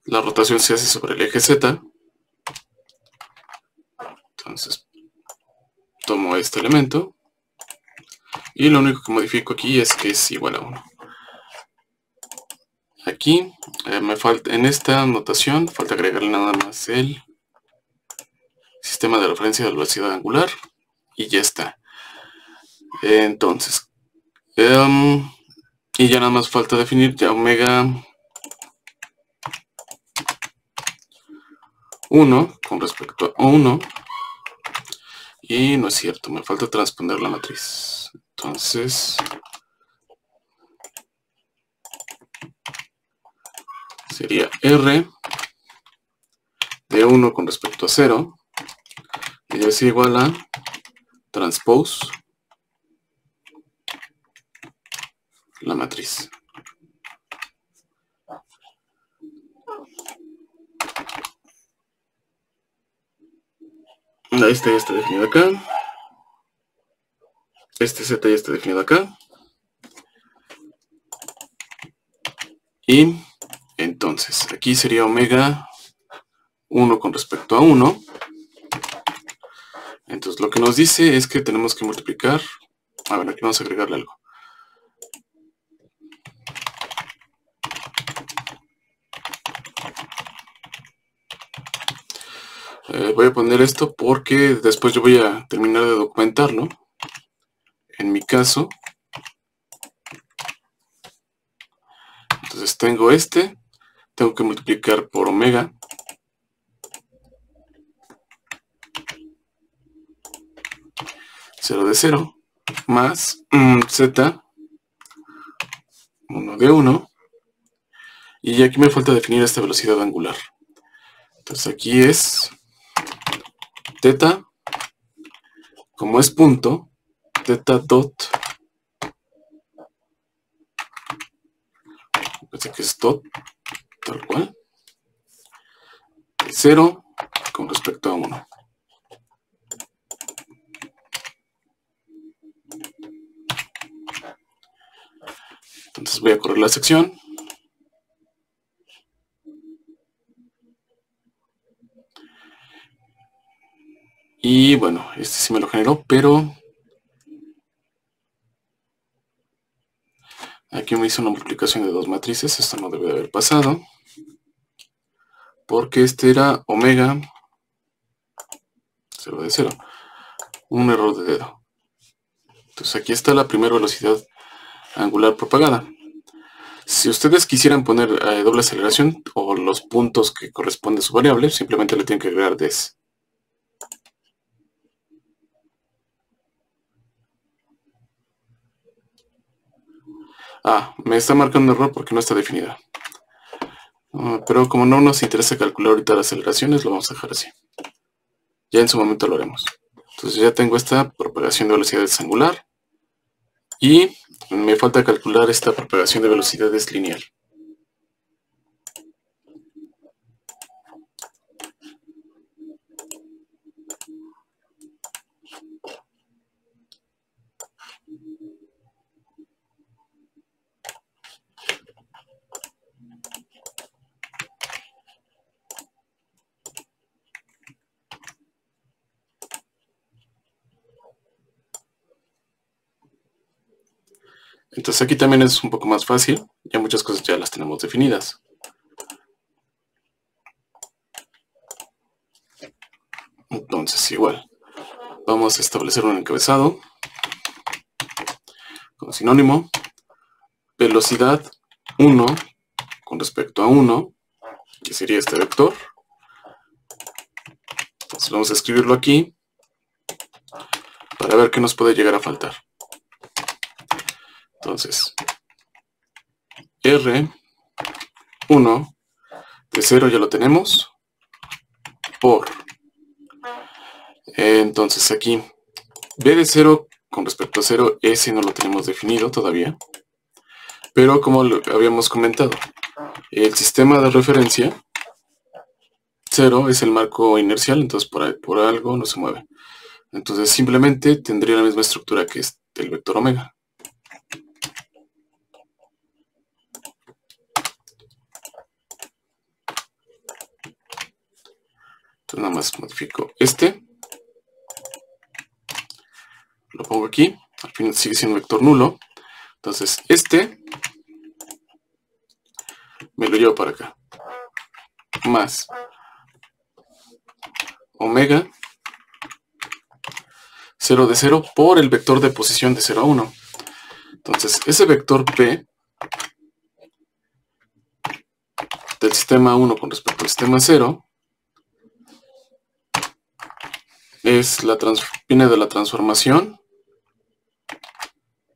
la rotación se hace sobre el eje z. Entonces, tomo este elemento y lo único que modifico aquí es que es igual a 1. Aquí me falta, en esta notación, falta agregarle nada más el sistema de referencia de la velocidad angular y ya está. Entonces, y ya nada más falta definir ya omega 1 con respecto a 1. Y no es cierto, me falta transponer la matriz. Entonces, sería R de 1 con respecto a 0. Y es igual a transpose la matriz. Este ya está definido acá. Este Z ya está definido acá. Y entonces, aquí sería omega 1 con respecto a 1. Entonces, lo que nos dice es que tenemos que multiplicar. A ver, aquí vamos a agregarle algo. Voy a poner esto porque después yo voy a terminar de documentarlo. En mi caso, entonces tengo tengo que multiplicar por omega. Cero de 0 más z 1 de 1. Y aquí me falta definir esta velocidad angular. Entonces aquí es θ, como es punto, θ dot, Acuérdense que es dot, tal cual, de 0 con respecto a 1. Entonces voy a correr la sección. Y bueno, este sí me lo generó, pero aquí me hizo una multiplicación de dos matrices. Esto no debe de haber pasado, porque este era omega 0 de 0. Un error de dedo. Entonces aquí está la primera velocidad angular propagada. Si ustedes quisieran poner doble aceleración o los puntos que corresponde a su variable, simplemente le tienen que agregar des. Me está marcando error porque no está definida. Pero como no nos interesa calcular ahorita las aceleraciones, lo vamos a dejar así. Ya en su momento lo haremos. Entonces ya tengo esta propagación de velocidades angular. Y me falta calcular esta propagación de velocidades lineal. Entonces aquí también es un poco más fácil, ya muchas cosas ya las tenemos definidas. Entonces igual, vamos a establecer un encabezado con sinónimo, velocidad 1 con respecto a 1, que sería este vector. Entonces vamos a escribirlo aquí para ver qué nos puede llegar a faltar. Entonces, R1 de 0 ya lo tenemos, por, entonces aquí, B de 0 con respecto a 0, ese no lo tenemos definido todavía, pero como lo habíamos comentado, el sistema de referencia 0 es el marco inercial, entonces por algo no se mueve. Entonces simplemente tendría la misma estructura que el vector omega. Entonces nada más modifico este. Lo pongo aquí. Al final sigue siendo un vector nulo. Entonces este me lo llevo para acá. Más omega 0 de 0 por el vector de posición de 0 a 1. Entonces ese vector P del sistema 1 con respecto al sistema 0 es viene de la transformación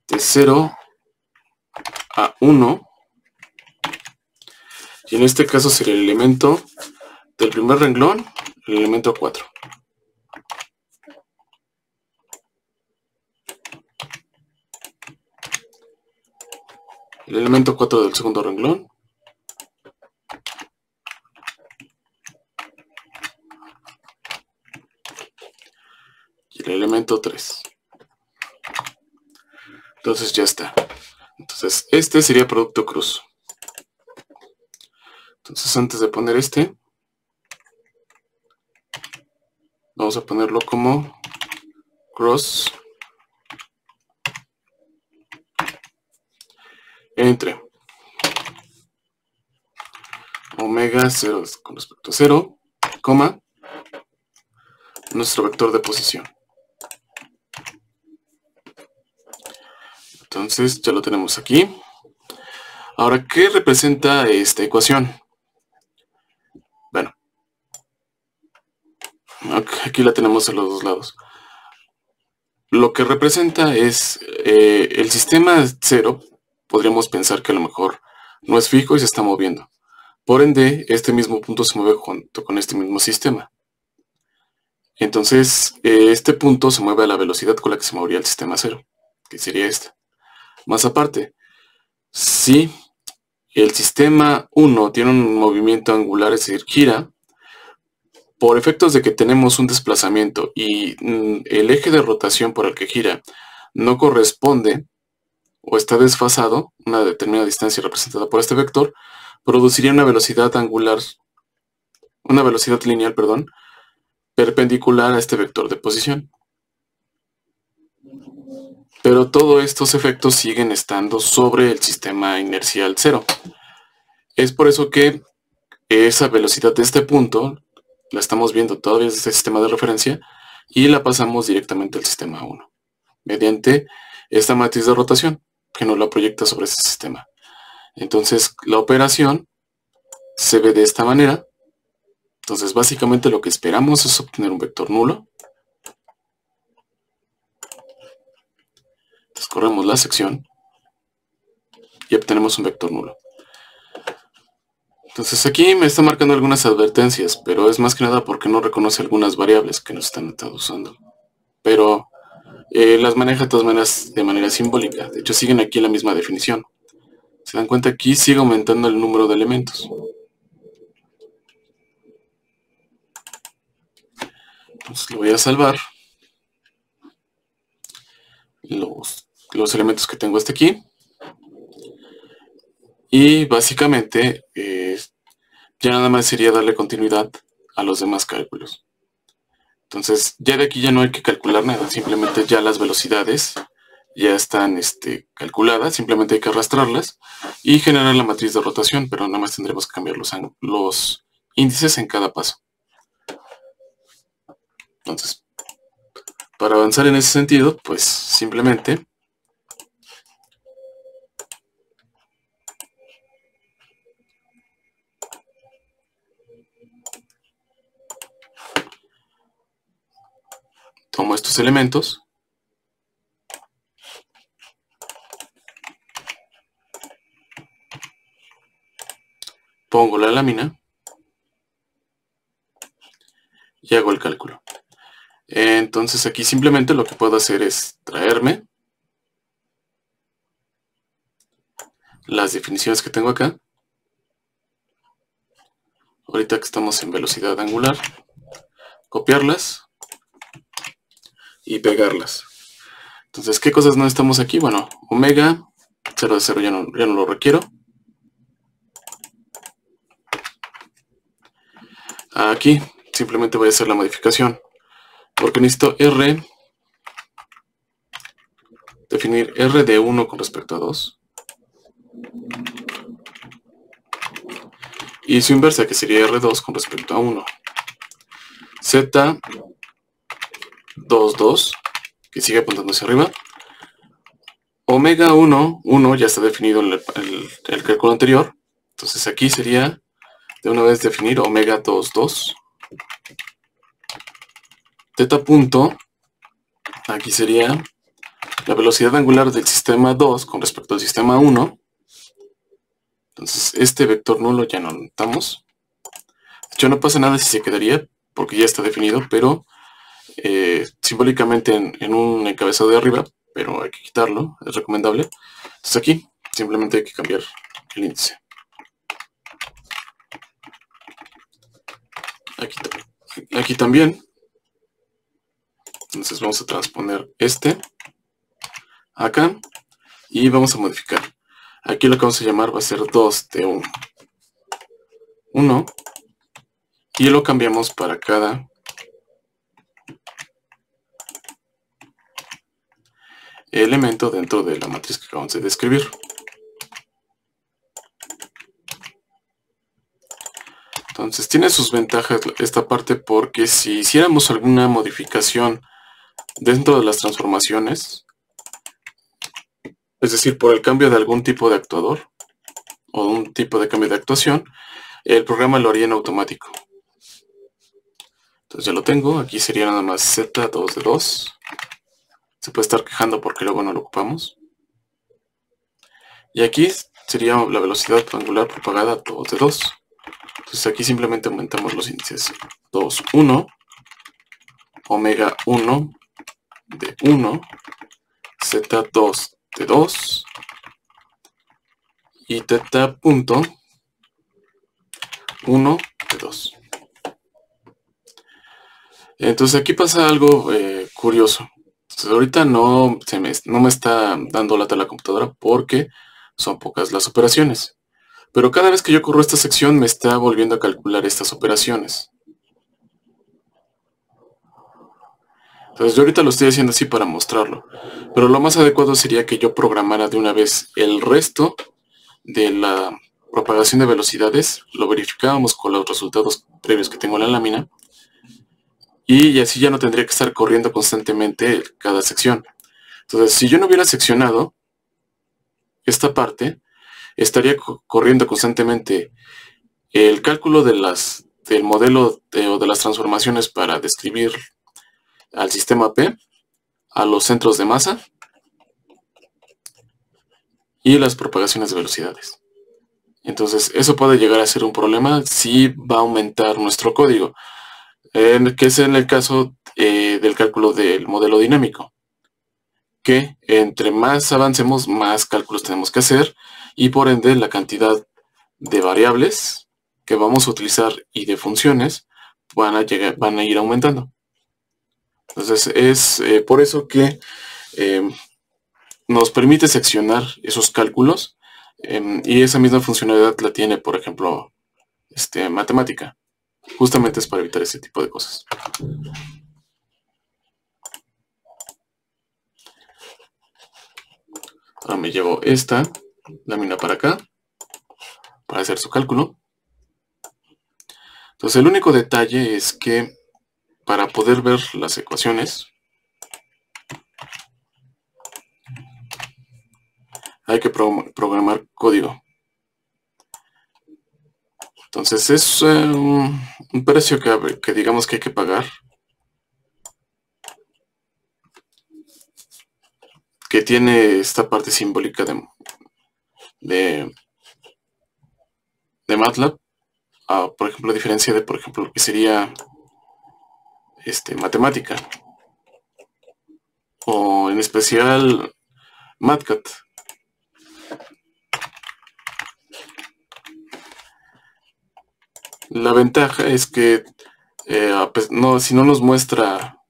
de 0 a 1, y en este caso sería el elemento del primer renglón, el elemento 4. El elemento 4 del segundo renglón. Y el elemento 3. Entonces ya está. Entonces este sería producto cruz. Entonces antes de poner este, vamos a ponerlo como cross entre omega 0 con respecto a 0, coma, nuestro vector de posición. Entonces ya lo tenemos aquí. Ahora, ¿qué representa esta ecuación? Bueno, aquí la tenemos a los dos lados. Lo que representa es el sistema 0, podríamos pensar que a lo mejor no es fijo y se está moviendo. Por ende, este mismo punto se mueve junto con este mismo sistema. Entonces, este punto se mueve a la velocidad con la que se movería el sistema 0, que sería esta. Más aparte, si el sistema 1 tiene un movimiento angular, es decir, gira, por efectos de que tenemos un desplazamiento y el eje de rotación por el que gira no corresponde o está desfasado, una determinada distancia representada por este vector, produciría una velocidad angular, una velocidad lineal, perdón, perpendicular a este vector de posición. Pero todos estos efectos siguen estando sobre el sistema inercial cero. Es por eso que esa velocidad de este punto la estamos viendo todavía desde este sistema de referencia y la pasamos directamente al sistema 1 mediante esta matriz de rotación que nos la proyecta sobre ese sistema. Entonces la operación se ve de esta manera. Entonces básicamente lo que esperamos es obtener un vector nulo. Entonces corremos la sección y obtenemos un vector nulo. Entonces aquí me está marcando algunas advertencias, pero es más que nada porque no reconoce algunas variables que nos están usando. Pero las maneja de todas maneras de manera simbólica. De hecho siguen aquí la misma definición. Se dan cuenta, aquí sigue aumentando el número de elementos. Entonces lo voy a salvar. Los elementos que tengo hasta aquí. Y básicamente ya nada más sería darle continuidad a los demás cálculos. Entonces ya de aquí ya no hay que calcular nada, simplemente ya las velocidades ya están calculadas, simplemente hay que arrastrarlas y generar la matriz de rotación, pero nada más tendremos que cambiar los índices en cada paso. Entonces, para avanzar en ese sentido, pues simplemente tomo estos elementos, pongo la lámina y hago el cálculo. Entonces aquí simplemente lo que puedo hacer es traerme las definiciones que tengo acá. Ahorita que estamos en velocidad angular, copiarlas y pegarlas. Entonces, ¿qué cosas no estamos aquí? Bueno, omega 0 de 0 ya no lo requiero. Aquí simplemente voy a hacer la modificación, porque necesito R, definir R de 1 con respecto a 2. Y su inversa, que sería R2 con respecto a 1. Z 2, 2, que sigue apuntando hacia arriba. Omega 1, 1 ya está definido en el cálculo anterior. Entonces aquí sería de una vez definir omega 2, 2. Teta punto, aquí sería la velocidad angular del sistema 2 con respecto al sistema 1. Entonces este vector nulo ya no lo notamos. De hecho no pasa nada si se quedaría, porque ya está definido, pero simbólicamente en un encabezado de arriba, pero hay que quitarlo, es recomendable. Entonces aquí simplemente hay que cambiar el índice. Aquí también. Entonces vamos a transponer acá y vamos a modificar. Aquí lo que vamos a llamar va a ser 2 de 1 y lo cambiamos para cada elemento dentro de la matriz que acabamos de describir. Entonces tiene sus ventajas esta parte, porque si hiciéramos alguna modificación dentro de las transformaciones, es decir, por el cambio de algún tipo de actuador o un tipo de cambio de actuación, el programa lo haría en automático. Entonces ya lo tengo, aquí sería nada más Z 2 de 2. Se puede estar quejando porque luego no lo ocupamos. Y aquí sería la velocidad angular propagada 2 de 2. Entonces aquí simplemente aumentamos los índices. 2, 1, omega 1 de 1, Z2 de 2, y teta punto 1 de 2. Entonces aquí pasa algo curioso. Entonces, ahorita no me está dando lata la computadora porque son pocas las operaciones. Pero cada vez que yo corro esta sección me está volviendo a calcular estas operaciones. Entonces yo ahorita lo estoy haciendo así para mostrarlo. Pero lo más adecuado sería que yo programara de una vez el resto de la propagación de velocidades. Lo verificábamos con los resultados previos que tengo en la lámina. Y así ya no tendría que estar corriendo constantemente cada sección. Entonces, si yo no hubiera seccionado esta parte, estaría corriendo constantemente el cálculo del modelo o de las transformaciones para describir al sistema P, a los centros de masa y las propagaciones de velocidades. Entonces, eso puede llegar a ser un problema si va a aumentar nuestro código, que es en el caso del cálculo del modelo dinámico, que entre más avancemos, más cálculos tenemos que hacer y por ende la cantidad de variables que vamos a utilizar y de funciones van a ir aumentando. Entonces es por eso que nos permite seccionar esos cálculos y esa misma funcionalidad la tiene, por ejemplo, matemática. Justamente es para evitar ese tipo de cosas. Ahora me llevo esta lámina para acá para hacer su cálculo. Entonces el único detalle es que para poder ver las ecuaciones hay que programar código. Entonces es un precio que digamos que hay que pagar, que tiene esta parte simbólica de MATLAB, por ejemplo, a diferencia de, por ejemplo, lo que sería matemática, o en especial MATCAD. La ventaja es que si no nos muestra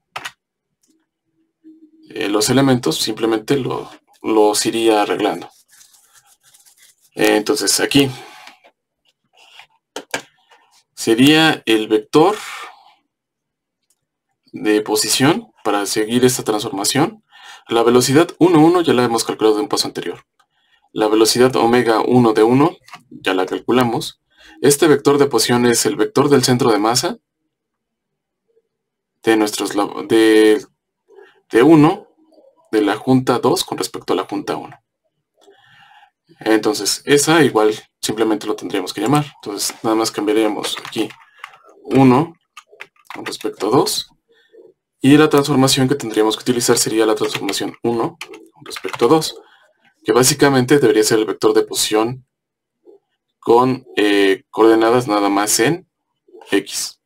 los elementos, simplemente los iría arreglando. Entonces aquí sería el vector de posición para seguir esta transformación. La velocidad 1,1 ya la hemos calculado en un paso anterior. La velocidad omega 1 de 1 ya la calculamos. Este vector de posición es el vector del centro de masa de 1 de la junta 2 con respecto a la junta 1. Entonces, esa igual simplemente lo tendríamos que llamar. Entonces, nada más cambiaríamos aquí 1 con respecto a 2. Y la transformación que tendríamos que utilizar sería la transformación 1 con respecto a 2. Que básicamente debería ser el vector de posición con coordenadas nada más en X.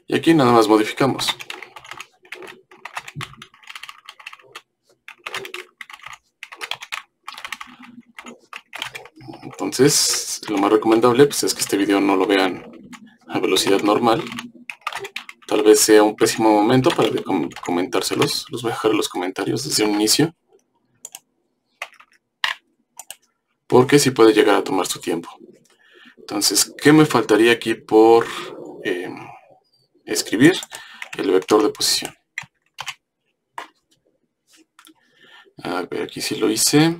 Y aquí nada más modificamos. Entonces, lo más recomendable pues, es que este video no lo vean a velocidad normal. Tal vez sea un pésimo momento para comentárselos. Los voy a dejar en los comentarios desde un inicio. Porque sí puede llegar a tomar su tiempo. Entonces, ¿qué me faltaría aquí por escribir? El vector de posición. A ver, aquí sí lo hice.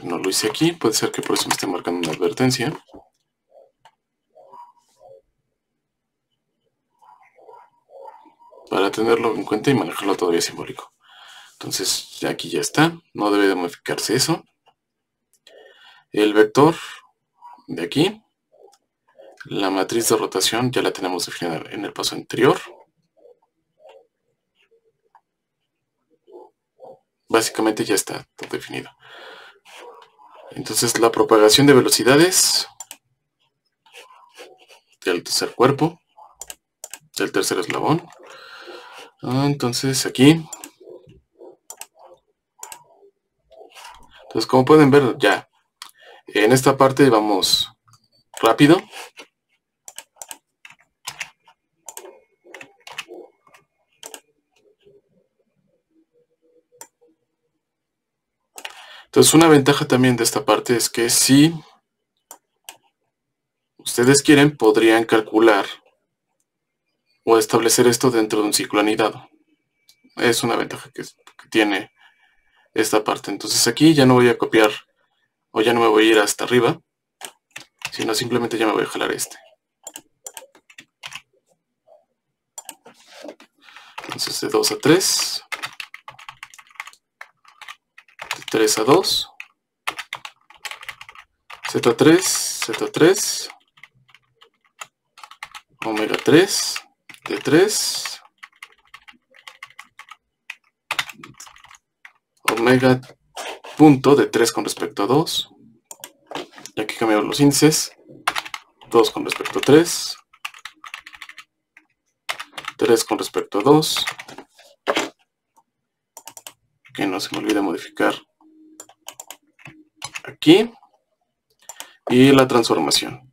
No lo hice aquí. Puede ser que por eso me esté marcando una advertencia. Para tenerlo en cuenta y manejarlo todavía simbólico. Entonces, ya aquí ya está. No debe de modificarse eso. El vector de aquí. La matriz de rotación ya la tenemos definida en el paso anterior. Básicamente ya está todo definido. Entonces la propagación de velocidades del tercer cuerpo, del tercer eslabón. Entonces aquí, entonces como pueden ver ya, en esta parte vamos rápido. Entonces una ventaja también de esta parte es que si ustedes quieren, podrían calcular o establecer esto dentro de un ciclo anidado. Es una ventaja que tiene esta parte. Entonces aquí ya no voy a copiar o ya no me voy a ir hasta arriba, sino simplemente ya me voy a jalar este. Entonces de 2 a 3, de 3 a 2, Z3, Z3, omega 3, de 3, omega punto de 3 con respecto a 2, y aquí cambiamos los índices, 2 con respecto a 3, 3 con respecto a 2, que no se me olvide modificar aquí, y la transformación.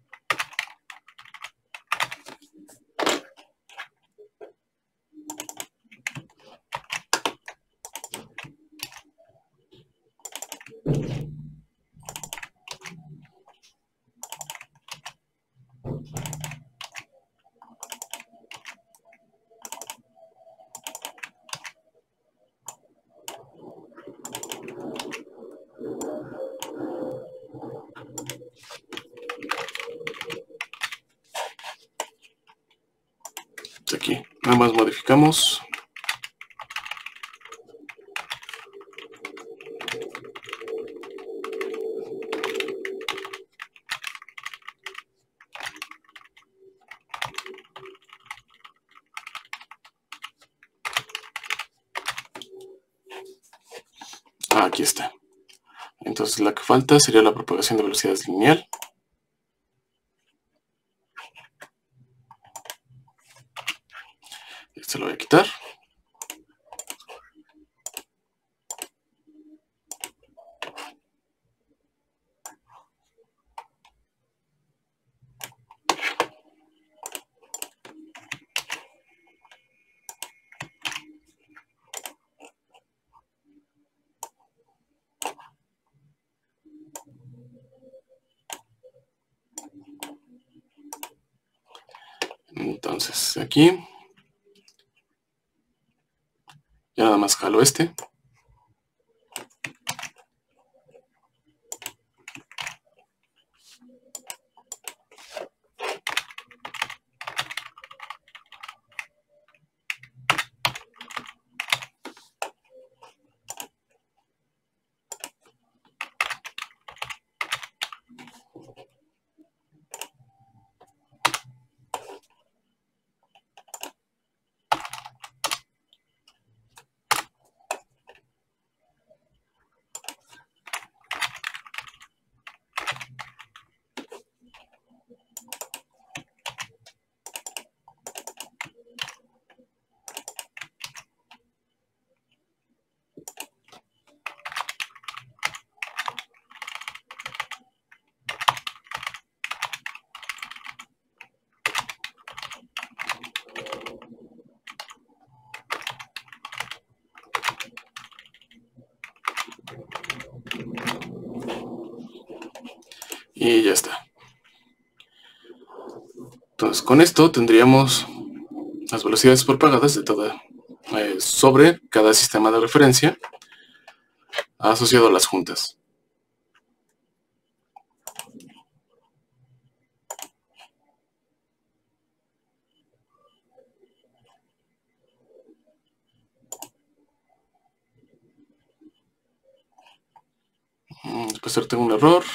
Aquí, nada más modificamos. Aquí está. Entonces la que falta sería la propagación de velocidades lineal. Este lo voy a quitar. Entonces aquí ya nada más jalo este. Y ya está. Entonces con esto tendríamos las velocidades propagadas de toda, sobre cada sistema de referencia asociado a las juntas. Después ahora tengo un error.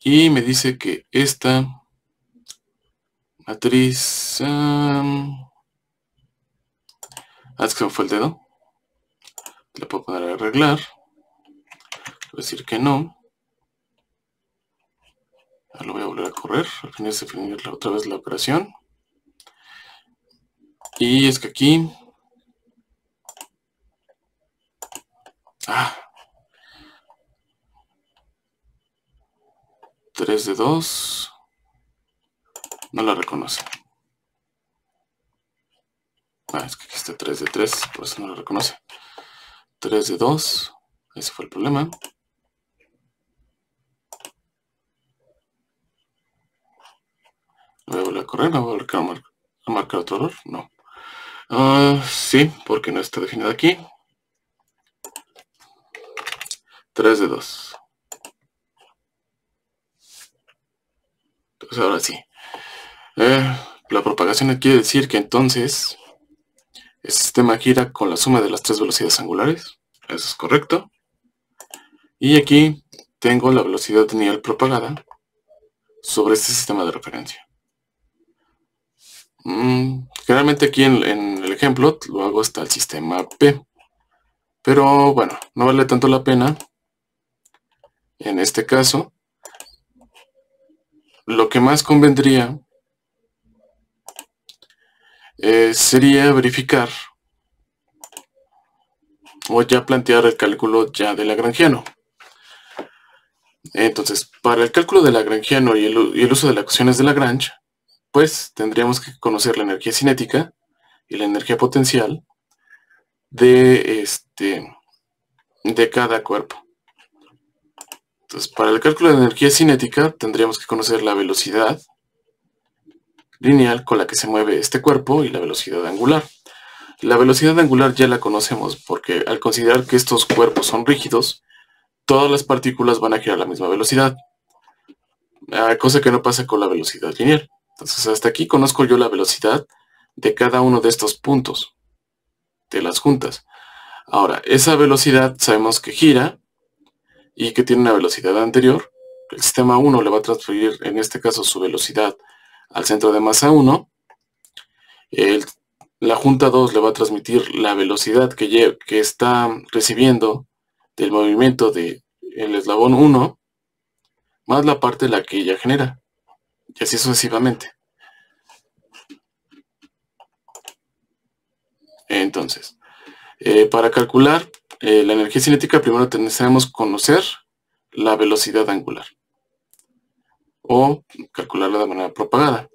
Y me dice que esta matriz... es que se me fue el dedo. Le puedo poner a arreglar. Voy a decir que no. Lo voy a volver a correr, definir otra vez la operación. Y es que aquí... 3 de 2. No la reconoce. Es que aquí está 3 de 3, por eso no la reconoce. 3 de 2. Ese fue el problema. Lo voy a volver a correr, no voy a volver a marcar otro error. No. Sí, porque no está definido aquí. 3 de 2. Entonces ahora sí. La propagación quiere decir que entonces el sistema gira con la suma de las tres velocidades angulares. Eso es correcto. Y aquí tengo la velocidad lineal propagada sobre este sistema de referencia. Generalmente aquí en el ejemplo lo hago hasta el sistema P. Pero bueno, no vale tanto la pena. En este caso, lo que más convendría sería verificar o ya plantear el cálculo ya de Lagrangiano. Entonces, para el cálculo de Lagrangiano y el uso de las ecuaciones de Lagrange, pues tendríamos que conocer la energía cinética y la energía potencial de cada cuerpo. Entonces, para el cálculo de energía cinética tendríamos que conocer la velocidad lineal con la que se mueve este cuerpo y la velocidad angular. La velocidad angular ya la conocemos porque al considerar que estos cuerpos son rígidos, todas las partículas van a girar a la misma velocidad, cosa que no pasa con la velocidad lineal. Entonces hasta aquí conozco yo la velocidad de cada uno de estos puntos, de las juntas. Ahora, esa velocidad sabemos que gira y que tiene una velocidad anterior. El sistema 1 le va a transferir, en este caso, su velocidad al centro de masa 1. La junta 2 le va a transmitir la velocidad que está recibiendo del movimiento del eslabón 1, más la parte de la que ella genera, y así sucesivamente. Entonces, para calcular la energía cinética, primero necesitamos conocer la velocidad angular, o calcularla de manera propagada.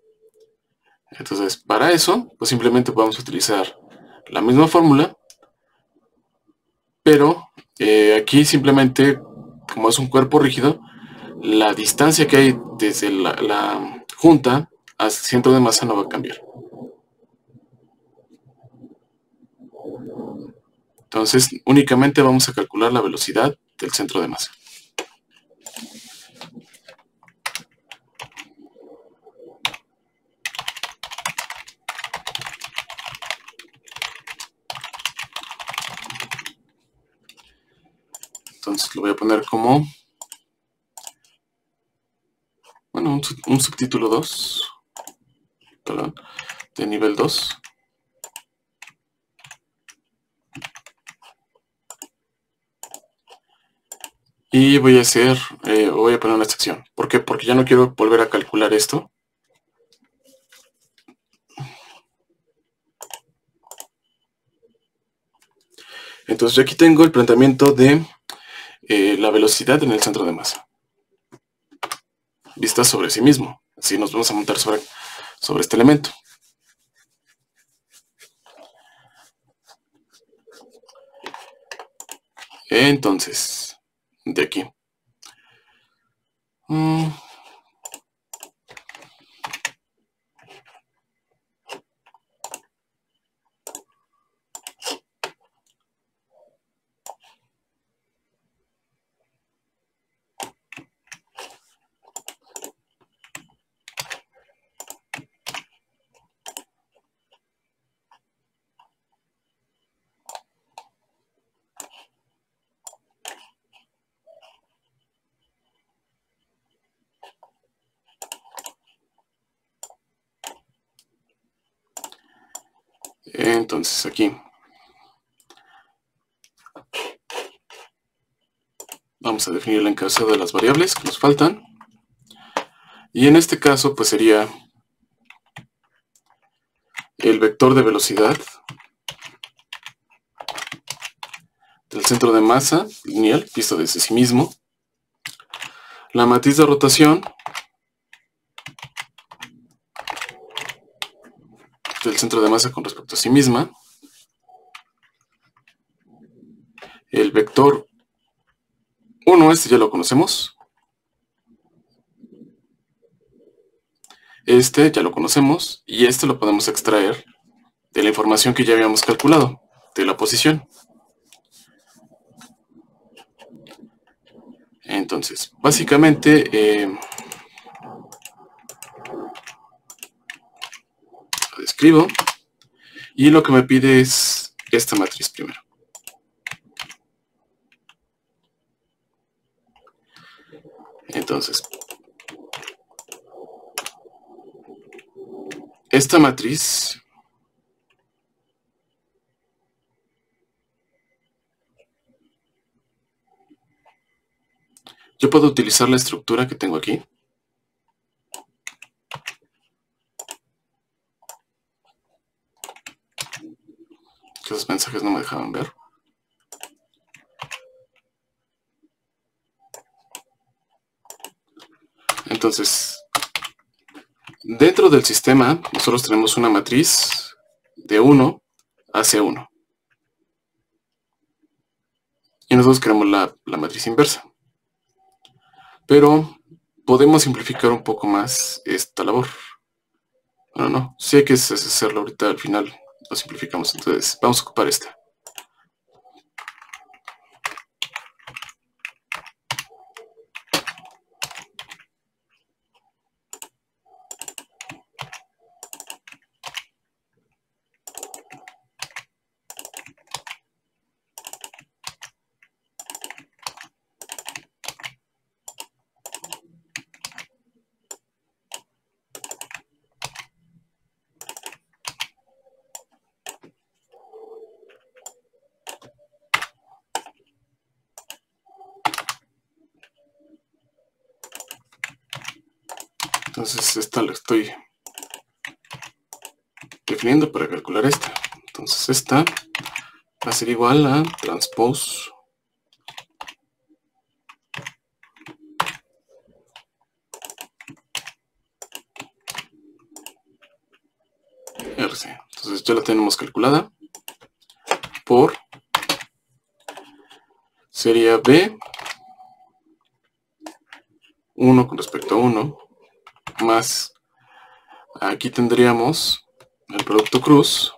Entonces, para eso, pues simplemente vamos a utilizar la misma fórmula, pero aquí simplemente, como es un cuerpo rígido, la distancia que hay desde la junta al centro de masa no va a cambiar. Entonces, únicamente vamos a calcular la velocidad del centro de masa. Entonces lo voy a poner como, bueno, un subtítulo 2, perdón, de nivel 2. Y voy a poner una sección. ¿Por qué? Porque ya no quiero volver a calcular esto. Entonces yo aquí tengo el planteamiento de la velocidad en el centro de masa, vista sobre sí mismo. Así nos vamos a montar sobre este elemento. Entonces, de aquí. Entonces aquí vamos a definir el encabezado de las variables que nos faltan. Y en este caso, pues sería el vector de velocidad del centro de masa lineal, visto desde sí mismo, la matriz de rotación del centro de masa con respecto a sí misma, el vector 1, este ya lo conocemos, este ya lo conocemos, y este lo podemos extraer de la información que ya habíamos calculado, de la posición. Entonces, básicamente, lo describo, y lo que me pide es esta matriz primero. Entonces, esta matriz yo puedo utilizar la estructura que tengo aquí. Que esos mensajes no me dejaban ver. Entonces, dentro del sistema, nosotros tenemos una matriz de 1 hacia 1. Y nosotros queremos la matriz inversa. Pero podemos simplificar un poco más esta labor. Bueno, no, sí hay que hacerlo ahorita al final. Lo simplificamos, entonces vamos a ocupar esta. Entonces esta la estoy definiendo para calcular esta. Entonces esta va a ser igual a transpose RC. Entonces ya la tenemos calculada por, sería B 1 con respecto a 1 más, aquí tendríamos el producto cruz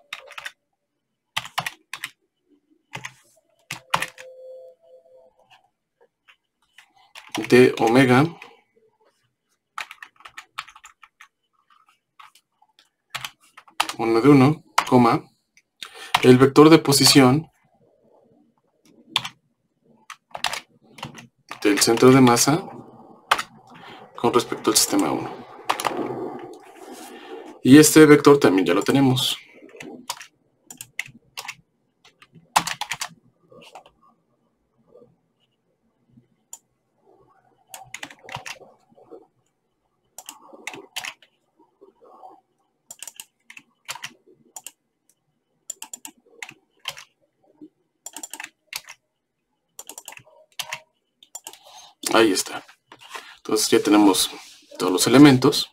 de omega de 1, coma, el vector de posición del centro de masa con respecto al sistema 1. Y este vector también ya lo tenemos. Ahí está. Entonces ya tenemos todos los elementos.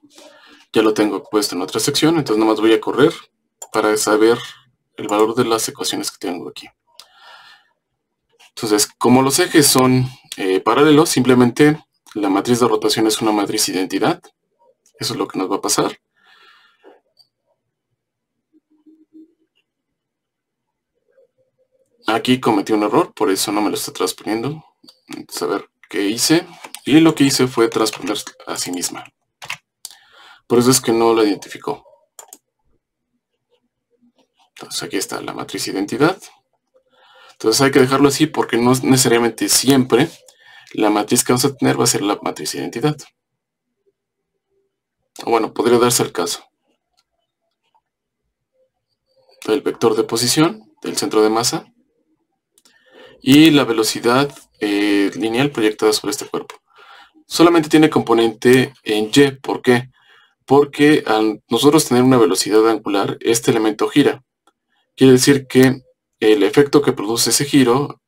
Ya lo tengo puesto en otra sección, entonces nomás voy a correr para saber el valor de las ecuaciones que tengo aquí. Entonces, como los ejes son paralelos, simplemente la matriz de rotación es una matriz identidad. Eso es lo que nos va a pasar. Aquí cometí un error, por eso no me lo está transponiendo. Entonces, a ver qué hice. Y lo que hice fue transponer a sí misma. Por eso es que no lo identificó. Entonces aquí está la matriz identidad. Entonces hay que dejarlo así porque no necesariamente siempre la matriz que vamos a tener va a ser la matriz identidad. O bueno, podría darse el caso. El vector de posición del centro de masa y la velocidad lineal proyectada sobre este cuerpo. solamente tiene componente en Y. ¿Por qué? Porque al nosotros tener una velocidad angular, este elemento gira. Quiere decir que el efecto que produce ese giro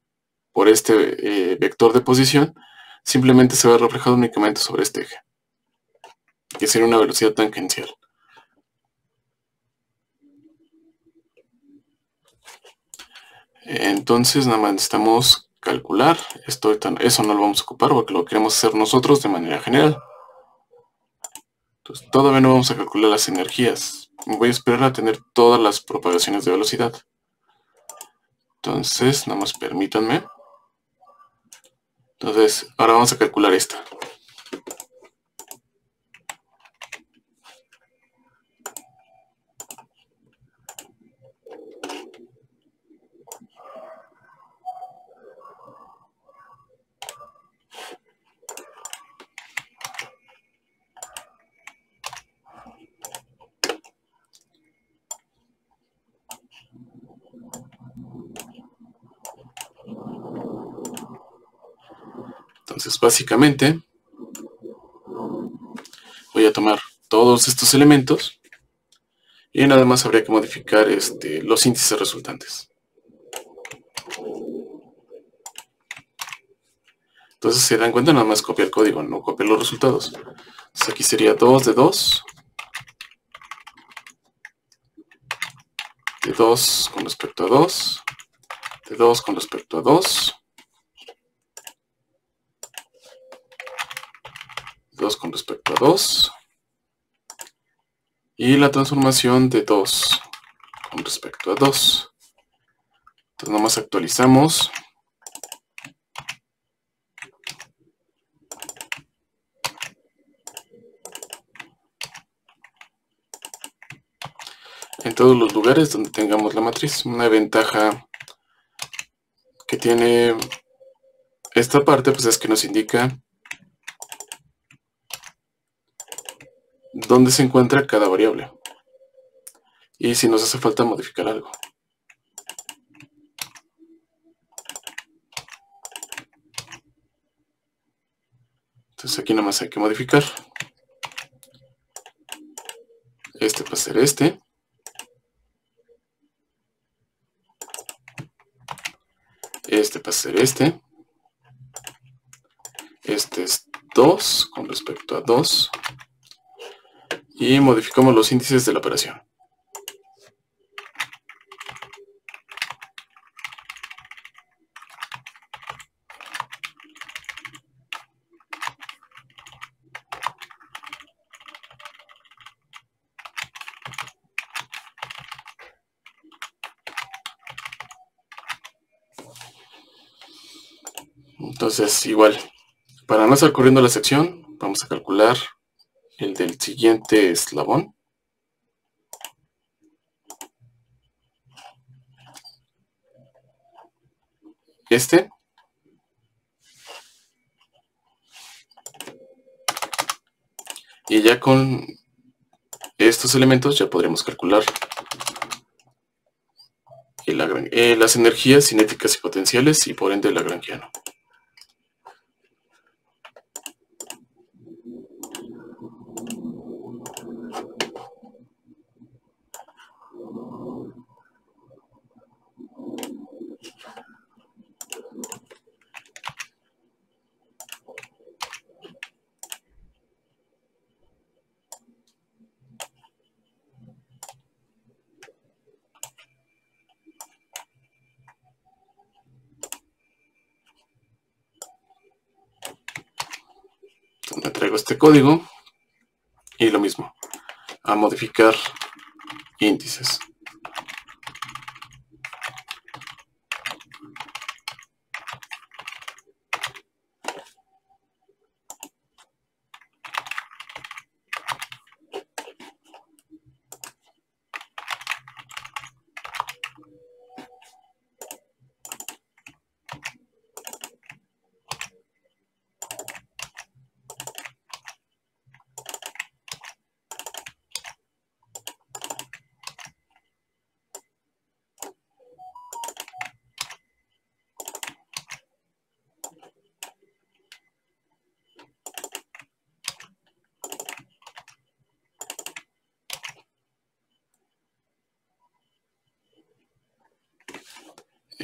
por este vector de posición simplemente se va reflejado únicamente sobre este eje, que sería una velocidad tangencial. Entonces nada más necesitamos calcular. Eso no lo vamos a ocupar porque lo queremos hacer nosotros de manera general. Entonces todavía no vamos a calcular las energías. Voy a esperar a tener todas las propagaciones de velocidad. Entonces nada más permítanme. Entonces ahora vamos a calcular esta. Entonces básicamente voy a tomar todos estos elementos y nada más habría que modificar los índices resultantes. Entonces se dan cuenta, nada más copia el código, no copia los resultados. Entonces aquí sería 2 de 2. De 2 con respecto a 2. De 2 con respecto a 2. 2 con respecto a 2. Y la transformación de 2 con respecto a 2. Entonces nomás actualizamos. En todos los lugares donde tengamos la matriz. Una ventaja que tiene esta parte pues es que nos indica dónde se encuentra cada variable. Y si nos hace falta modificar algo. Entonces aquí nada más hay que modificar. Este va a ser este. Este va a ser este. Este es 2 con respecto a 2. Y modificamos los índices de la operación. Entonces, igual, para no estar corriendo la sección, vamos a calcular el del siguiente eslabón. Este. Y ya con estos elementos ya podremos calcular las energías cinéticas y potenciales y por ende el lagrangiano. Me traigo este código y lo mismo, a modificar índices.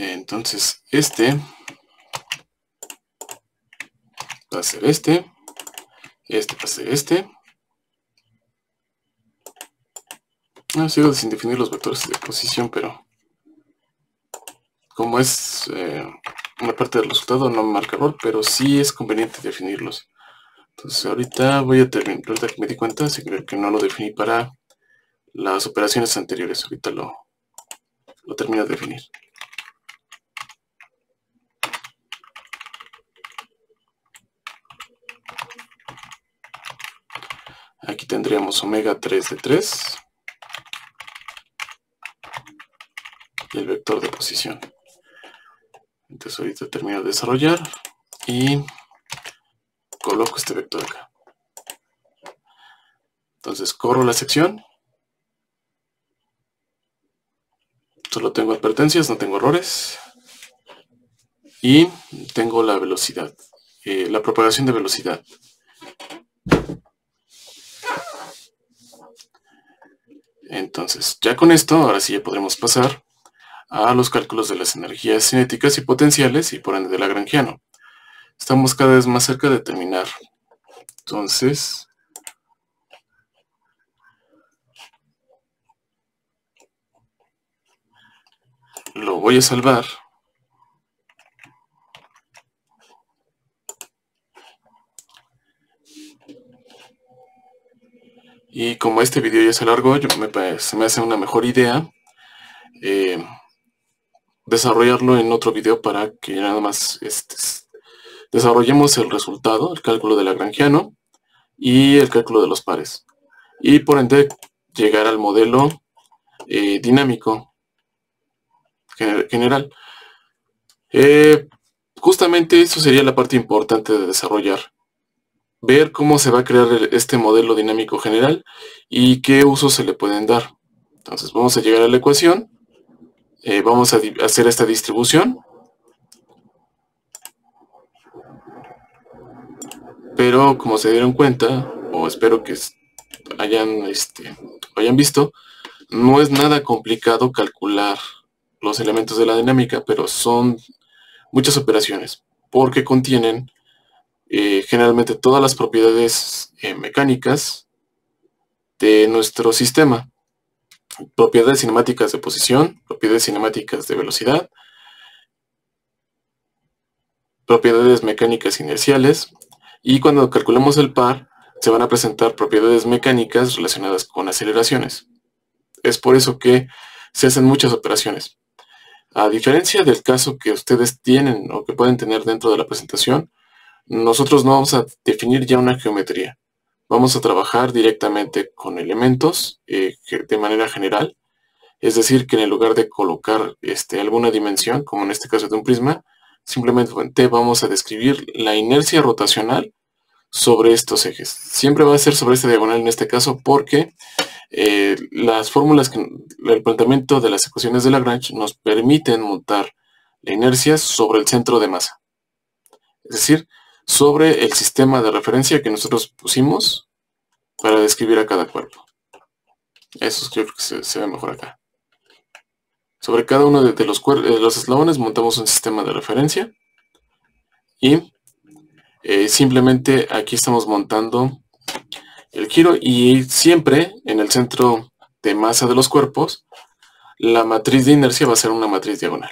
Entonces este va a ser este va a ser este. Sigo sin definir los vectores de posición, pero como es una parte del resultado no me marca error, pero sí es conveniente definirlos. Entonces ahorita voy a terminar, ahorita que me di cuenta, así que no lo definí para las operaciones anteriores. Ahorita lo termino de definir. Aquí tendríamos omega 3 de 3 y el vector de posición. Entonces ahorita termino de desarrollar y coloco este vector acá. Entonces corro la sección. Solo tengo advertencias, no tengo errores. Y tengo la velocidad, la propagación de velocidad. Entonces, ya con esto, ahora sí ya podremos pasar a los cálculos de las energías cinéticas y potenciales y por ende de Lagrangiano. Estamos cada vez más cerca de terminar. Entonces, lo voy a salvar. Y como este video ya se alargó, se me hace una mejor idea desarrollarlo en otro video para que nada más desarrollemos el resultado, el cálculo de Lagrangiano y el cálculo de los pares. Y por ende llegar al modelo dinámico general. Justamente eso sería la parte importante de desarrollar. Ver cómo se va a crear este modelo dinámico general y qué usos se le pueden dar. Entonces vamos a llegar a la ecuación. Vamos a hacer esta distribución. Pero como se dieron cuenta, o espero que hayan visto, no es nada complicado calcular los elementos de la dinámica, pero son muchas operaciones, porque contienen generalmente todas las propiedades mecánicas de nuestro sistema. Propiedades cinemáticas de posición, propiedades cinemáticas de velocidad, propiedades mecánicas inerciales, y cuando calculemos el par, se van a presentar propiedades mecánicas relacionadas con aceleraciones. Es por eso que se hacen muchas operaciones. A diferencia del caso que ustedes tienen o que pueden tener dentro de la presentación, nosotros no vamos a definir ya una geometría. Vamos a trabajar directamente con elementos de manera general. Es decir, que en lugar de colocar alguna dimensión, como en este caso de un prisma, simplemente vamos a describir la inercia rotacional sobre estos ejes. Siempre va a ser sobre esta diagonal en este caso porque las fórmulas, el planteamiento de las ecuaciones de Lagrange nos permiten montar la inercia sobre el centro de masa. Es decir, sobre el sistema de referencia que nosotros pusimos para describir a cada cuerpo. Eso yo creo que se ve mejor acá. Sobre cada uno de los eslabones montamos un sistema de referencia y simplemente aquí estamos montando el giro y siempre en el centro de masa de los cuerpos la matriz de inercia va a ser una matriz diagonal.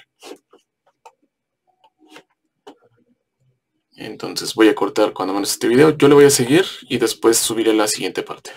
Entonces voy a cortar cuando menos este video. Yo le voy a seguir y después subiré la siguiente parte.